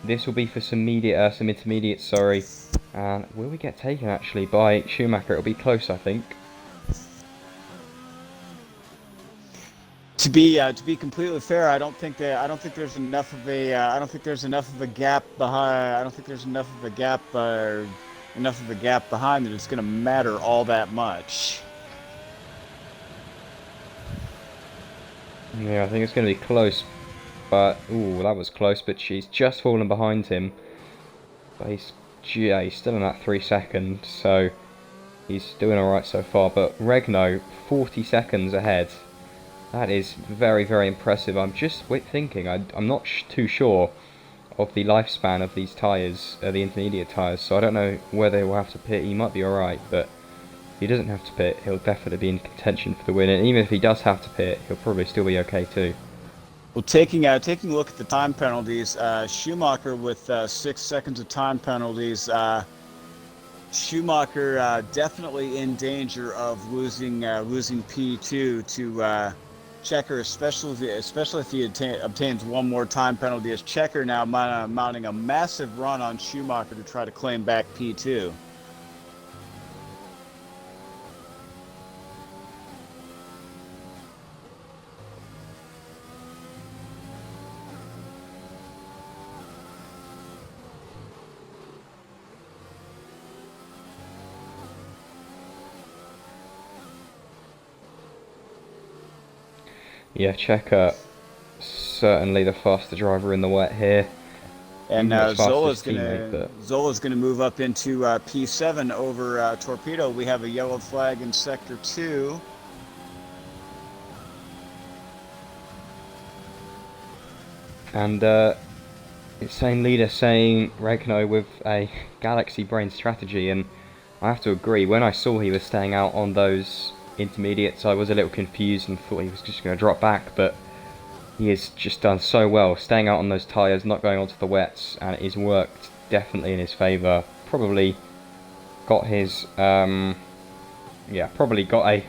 This will be for some intermediate, sorry. And will we get taken actually by Schumacher? It'll be close, I think. To be completely fair, I don't think there's enough of a gap behind. Enough of a gap behind that it's going to matter all that much. Yeah, I think it's going to be close. But, ooh, that was close, but she's just fallen behind him. But he's still in that 3 seconds, so he's doing alright so far. But Regno, 40 seconds ahead. That is very, very impressive. I'm just thinking, I'm not too sure of the lifespan of these tyres, the intermediate tyres, so I don't know whether he'll have to pit. He might be alright, but if he doesn't have to pit, he'll definitely be in contention for the win. And even if he does have to pit, he'll probably still be okay too. Well, taking a look at the time penalties, Schumacher with 6 seconds of time penalties. Schumacher definitely in danger of losing P2 to Checker, especially if he obtains one more time penalty. As Checker now mounting a massive run on Schumacher to try to claim back P2. Yeah, Checker, certainly the faster driver in the wet here. And Zola's gonna move up into P7 over Torpedo. We have a yellow flag in Sector 2. And insane leader saying Regno with a galaxy brain strategy, and I have to agree, when I saw he was staying out on those intermediates I was a little confused and thought he was just going to drop back, but he has just done so well staying out on those tyres, not going onto the wets, and it has worked definitely in his favour. Probably got his probably got a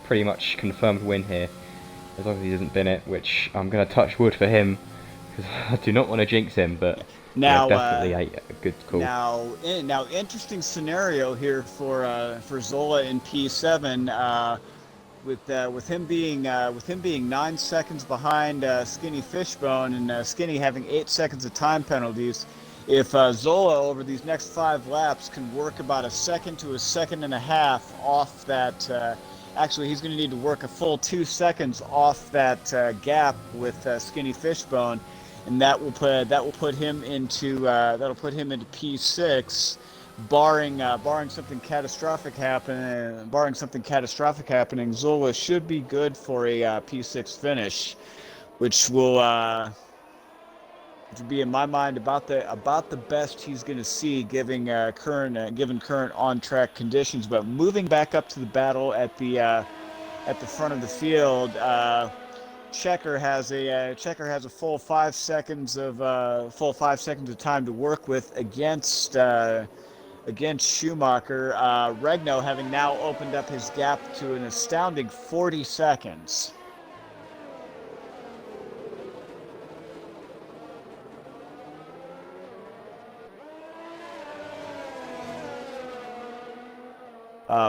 pretty much confirmed win here, as long as he doesn't bin it, which I'm going to touch wood for him because I do not want to jinx him, but now definitely a good call. Now interesting scenario here for Zola in P7, with him being 9 seconds behind Skinny Fishbone, and Skinny having 8 seconds of time penalties. If Zola over these next 5 laps can work about a second to a second and a half off that, actually he's going to need to work a full 2 seconds off that gap with Skinny Fishbone, and that will put him into P6, barring something catastrophic happening. Zola should be good for a P6 finish, which will to be, in my mind, about the best he's going to see given current on track conditions. But moving back up to the battle at the front of the field, Checker has a full 5 seconds of time to work with against Schumacher. Regno having now opened up his gap to an astounding 40 seconds.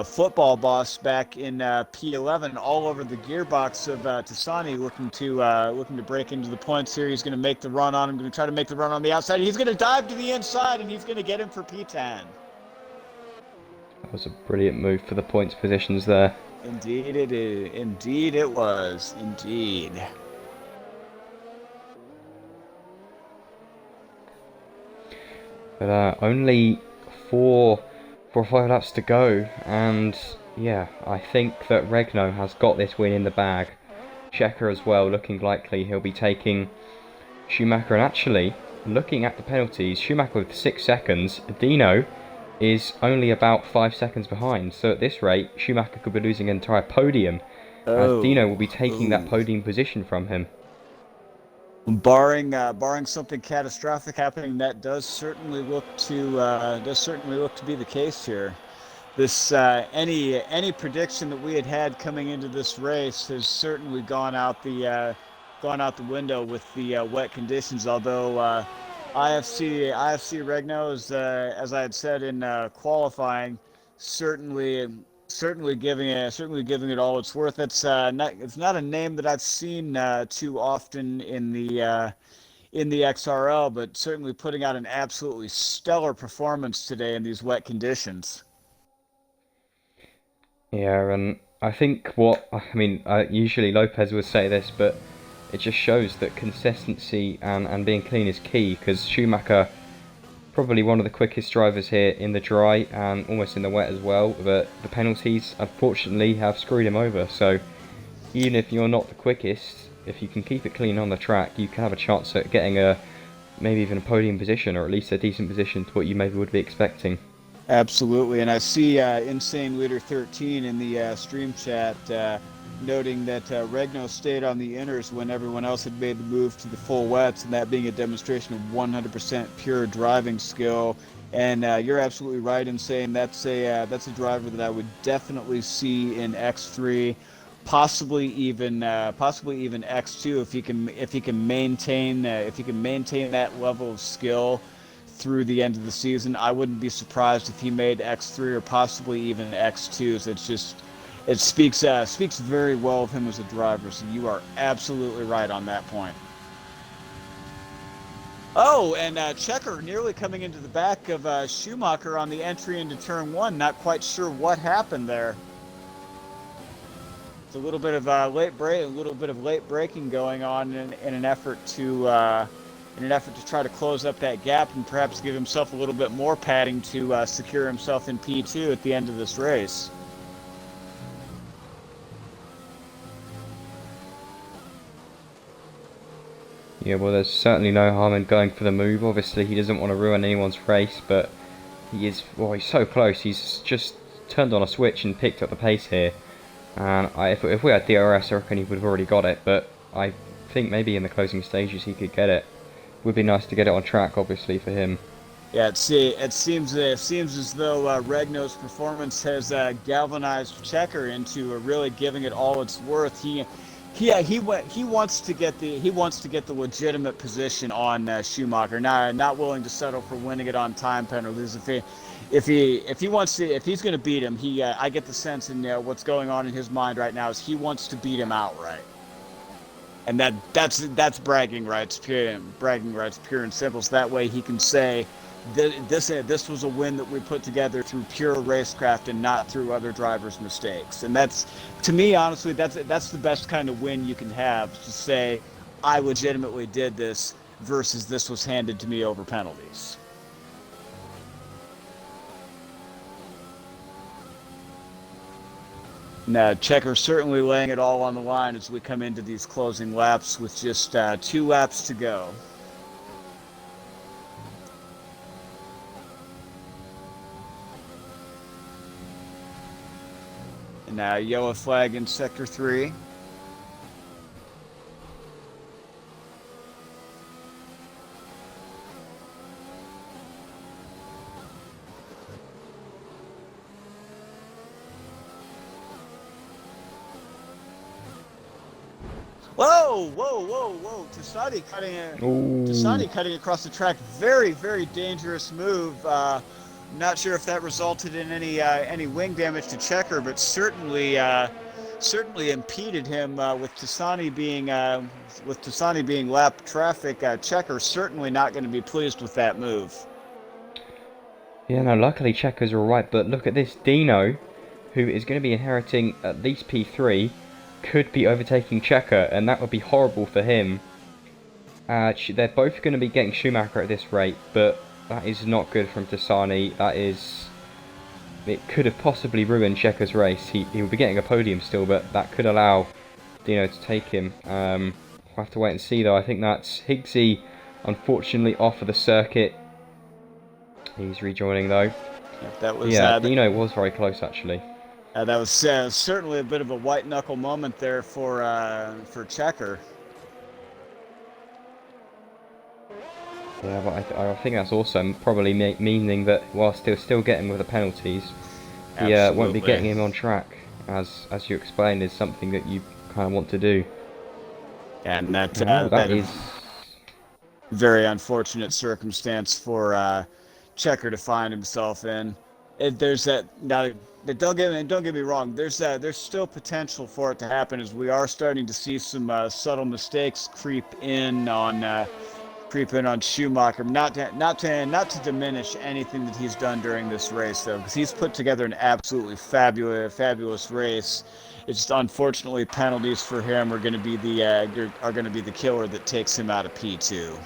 football boss back in P11, all over the gearbox of Tassani, looking to break into the points here. He's going to make the run on him. Going to try to make the run on the outside. He's going to dive to the inside, and he's going to get him for P10. That was a brilliant move for the points positions there. Indeed it is. Indeed it was. Indeed. But only four or five laps to go, and yeah, I think that Regno has got this win in the bag. Checker as well, looking likely he'll be taking Schumacher, and actually, looking at the penalties, Schumacher with 6 seconds, Dino is only about 5 seconds behind, so at this rate, Schumacher could be losing an entire podium, as Dino will be taking that podium position from him. Barring something catastrophic happening, that does certainly look to be the case here. This any prediction that we had coming into this race has certainly gone out the window with the wet conditions. Although IFC Regno, as I had said in qualifying, certainly giving it all it's worth. It's not a name that I've seen too often in the XRL, but certainly putting out an absolutely stellar performance today in these wet conditions. Yeah, and I think usually Lopez would say this, but it just shows that consistency and being clean is key, because Schumacher, probably one of the quickest drivers here in the dry and almost in the wet as well, but the penalties unfortunately have screwed him over. So even if you're not the quickest, if you can keep it clean on the track, you can have a chance at getting maybe even a podium position, or at least a decent position to what you maybe would be expecting. Absolutely, and I see Insane Leader 13 in the stream chat noting that Regno stayed on the inners when everyone else had made the move to the full wets, and that being a demonstration of 100% pure driving skill. And you're absolutely right in saying that's a driver that I would definitely see in X3, possibly even X2 if he can maintain that level of skill through the end of the season. I wouldn't be surprised if he made X3 or possibly even X2s. It speaks very well of him as a driver. So you are absolutely right on that point. Oh, and Checker nearly coming into the back of Schumacher on the entry into turn one. Not quite sure what happened there. It's a little bit of late braking going on in an effort to try to close up that gap and perhaps give himself a little bit more padding to secure himself in P2 at the end of this race. Yeah, well, there's certainly no harm in going for the move. Obviously, he doesn't want to ruin anyone's race, but he's so close. He's just turned on a switch and picked up the pace here. And if we had DRS, I reckon he would have already got it, but I think maybe in the closing stages he could get it. Would be nice to get it on track, obviously, for him. Yeah, it seems as though Regno's performance has galvanized Checker into really giving it all it's worth. He wants to get the legitimate position on Schumacher. Not willing to settle for winning it on time penalties. If he's going to beat him, I get the sense in what's going on in his mind right now is he wants to beat him outright. And that's bragging rights, pure and simple. So that way he can say, this was a win that we put together through pure racecraft and not through other drivers' mistakes. And that's, to me, honestly, that's the best kind of win you can have, to say, I legitimately did this versus this was handed to me over penalties. Now, Checker certainly laying it all on the line as we come into these closing laps with just 2 laps to go. And now yellow flag in sector 3. Whoa. Tassani cutting across the track. Very, very dangerous move. Not sure if that resulted in any wing damage to Checker, but certainly impeded him with Tasani being lap traffic. Checker certainly not going to be pleased with that move. Yeah, no, luckily Checkers are alright, but look at this. Dino, who is going to be inheriting at least P3, could be overtaking Checker, and that would be horrible for him. They're both going to be getting Schumacher at this rate, but that is not good from Tassani. It could have possibly ruined Checker's race. He will be getting a podium still, but that could allow Dino to take him. We'll have to wait and see though. I think that's Higgsy, unfortunately, off of the circuit. He's rejoining though. That was Yeah, Dino was very close actually. that was certainly a bit of a white knuckle moment there for Checker. Yeah, but I think that's also probably meaning that whilst they're still getting with the penalties, he won't be getting him on track, as you explained, is something that you kind of want to do. And that is very unfortunate circumstance for Checker to find himself in. There's that now. Don't get me wrong. There's still potential for it to happen, as we are starting to see some subtle mistakes creep in on Schumacher. Not to diminish anything that he's done during this race, though, because he's put together an absolutely fabulous race. It's just, unfortunately, penalties for him are going to be the killer that takes him out of P2.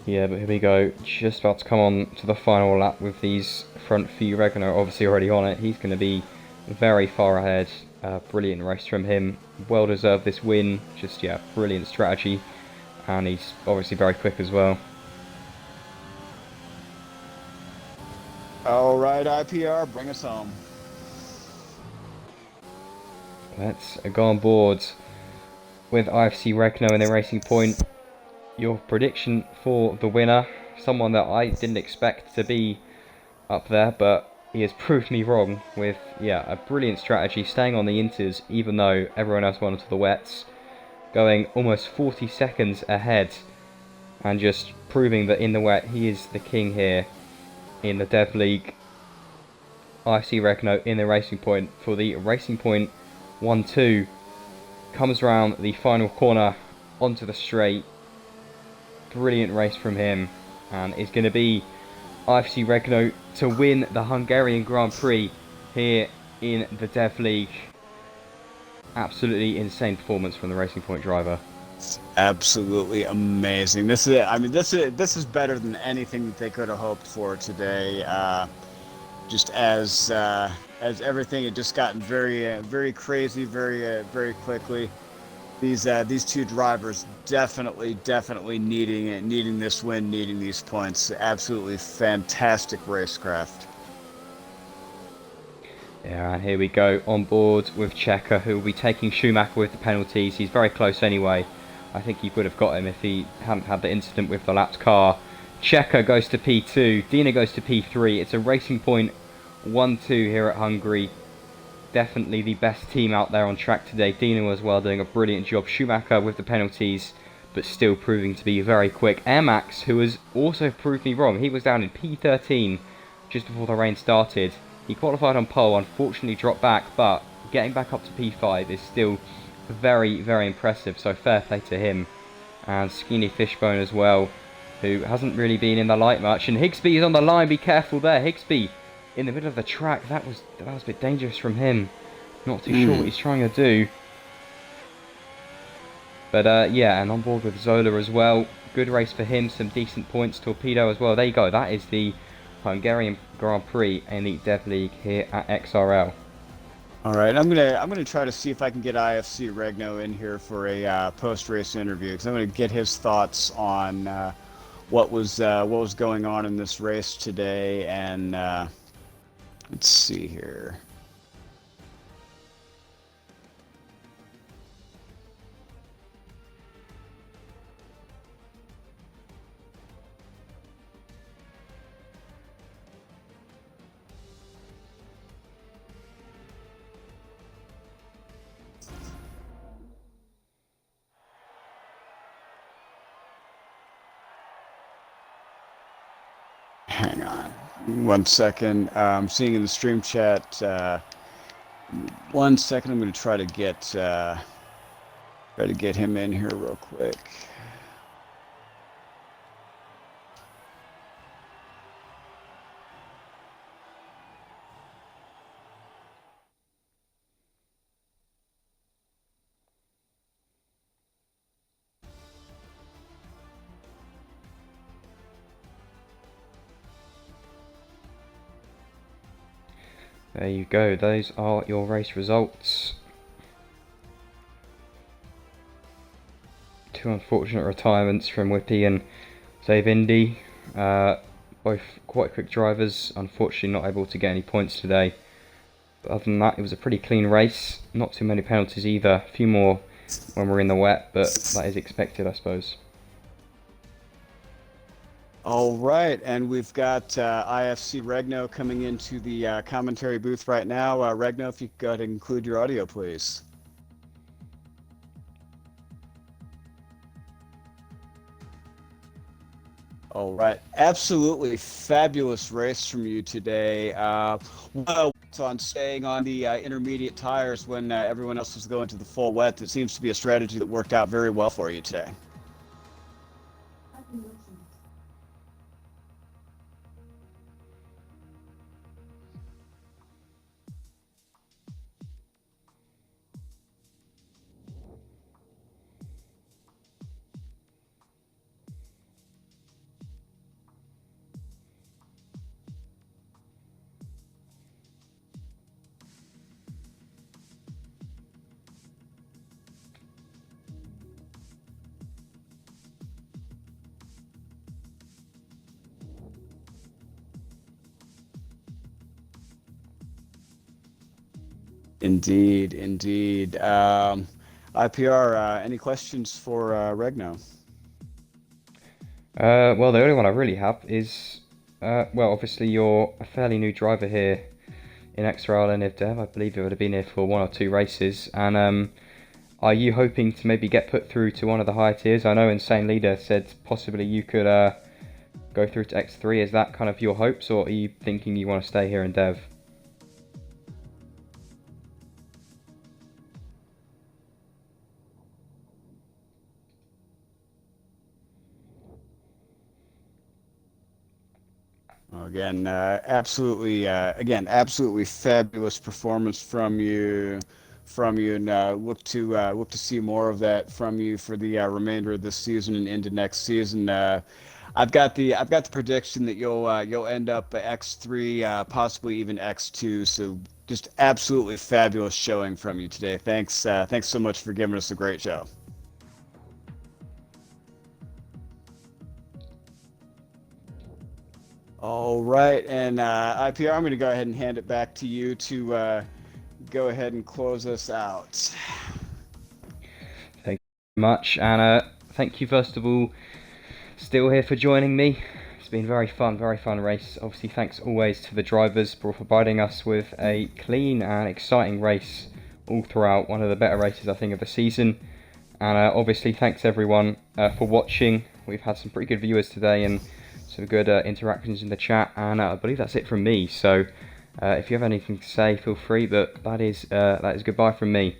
Yeah, but here we go. Just about to come on to the final lap with these front few. Regner obviously already on it. He's going to be very far ahead. Brilliant race from him. Well deserved this win. Just, yeah, brilliant strategy. And he's obviously very quick as well. All right, IPR, bring us home. Let's go on board with IFC Regno in the Racing Point. Your prediction for the winner, someone that I didn't expect to be up there, but he has proved me wrong with, yeah, a brilliant strategy, staying on the inters even though everyone else went onto the wets, going almost 40 seconds ahead, and just proving that in the wet he is the king here in the Dev League. IFC Regno in the Racing Point for the Racing Point 1-2, comes round the final corner onto the straight. Brilliant race from him, and is going to be IFC Regno to win the Hungarian Grand Prix here in the Dev League. Absolutely insane performance from the Racing Point driver. It's absolutely amazing. This is better than anything that they could have hoped for today. Just as everything had just gotten very crazy very quickly. These two drivers definitely needing this win, needing these points. Absolutely fantastic racecraft. Yeah, and here we go on board with Checker, who will be taking Schumacher with the penalties. He's very close anyway. I think he would have got him if he hadn't had the incident with the lapped car. Checker goes to P2, Dina goes to P3. It's a Racing Point 1-2 here at Hungary. Definitely the best team out there on track today. Dino as well doing a brilliant job. Schumacher with the penalties, but still proving to be very quick. Air Max, who has also proved me wrong. He was down in P13 just before the rain started. He qualified on pole, unfortunately dropped back, but getting back up to P5 is still very impressive, so fair play to him. And Skinny Fishbone as well, who hasn't really been in the light much. And Higsby is on the line, be careful there. Higsby in the middle of the track, that was a bit dangerous from him. Not too sure what he's trying to do. But yeah, and on board with Zola as well. Good race for him, some decent points. Torpedo as well. There you go, that is the Hungarian Grand Prix in the Dev League here at XRL. All right, I'm gonna try to see if I can get IFC Regno in here for a post-race interview, because I'm gonna get his thoughts on what was going on in this race today. And let's see here. Hang on 1 second. I'm seeing in the stream chat. 1 second. I'm going to try to get him in here real quick. There you go, those are your race results. Two unfortunate retirements from Whippy and Dave Indy. Both quite quick drivers, unfortunately not able to get any points today. But other than that, it was a pretty clean race. Not too many penalties either. A few more when we're in the wet, but that is expected, I suppose. All right, and we've got IFC Regno coming into the commentary booth right now. Regno, if you could go ahead and include your audio, please. All right, absolutely fabulous race from you today. Well, on staying on the intermediate tires when everyone else was going to the full wet, it seems to be a strategy that worked out very well for you today. Indeed, indeed. IPR, any questions for Regno? Well, the only one I really have is, well, obviously you're a fairly new driver here in XRL and IvDev. I believe you would have been here for one or two races. And are you hoping to maybe get put through to one of the higher tiers? I know Insane Leader said possibly you could go through to X3. Is that kind of your hopes, or are you thinking you want to stay here in Dev? Again, absolutely fabulous performance from you, and look to see more of that from you for the remainder of this season and into next season. I've got the prediction that you'll end up X3, possibly even X2. So just absolutely fabulous showing from you today. Thanks so much for giving us a great show. All right, and IPR, I'm going to go ahead and hand it back to you to go ahead and close us out. Thank you very much, and thank you first of all, still here for joining me. It's been very fun race. Obviously, thanks always to the drivers for providing us with a clean and exciting race all throughout. One of the better races, I think, of the season. And obviously, thanks everyone for watching. We've had some pretty good viewers today and some good interactions in the chat. And I believe that's it from me. So if you have anything to say, feel free. But that is goodbye from me.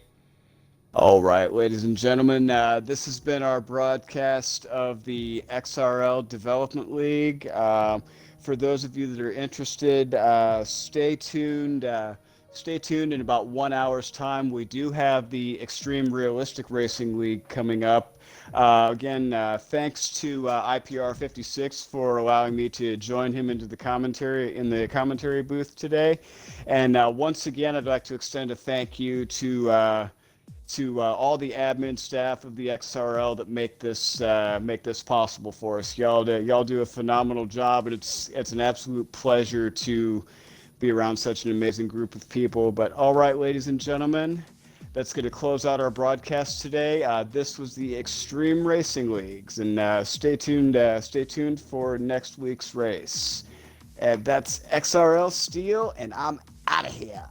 All right, ladies and gentlemen, this has been our broadcast of the XRL Development League. For those of you that are interested, stay tuned. Stay tuned in about 1 hour's time. We do have the Extreme Realistic Racing League coming up. Again, thanks to IPR 56 for allowing me to join him in the commentary booth today. And once again, I'd like to extend a thank you to all the admin staff of the XRL that make this possible for us. Y'all do a phenomenal job, and it's an absolute pleasure to be around such an amazing group of people. But all right, ladies and gentlemen, that's going to close out our broadcast today. This was the Extreme Racing Leagues, and stay tuned for next week's race. That's XRL Steel, and I'm out of here.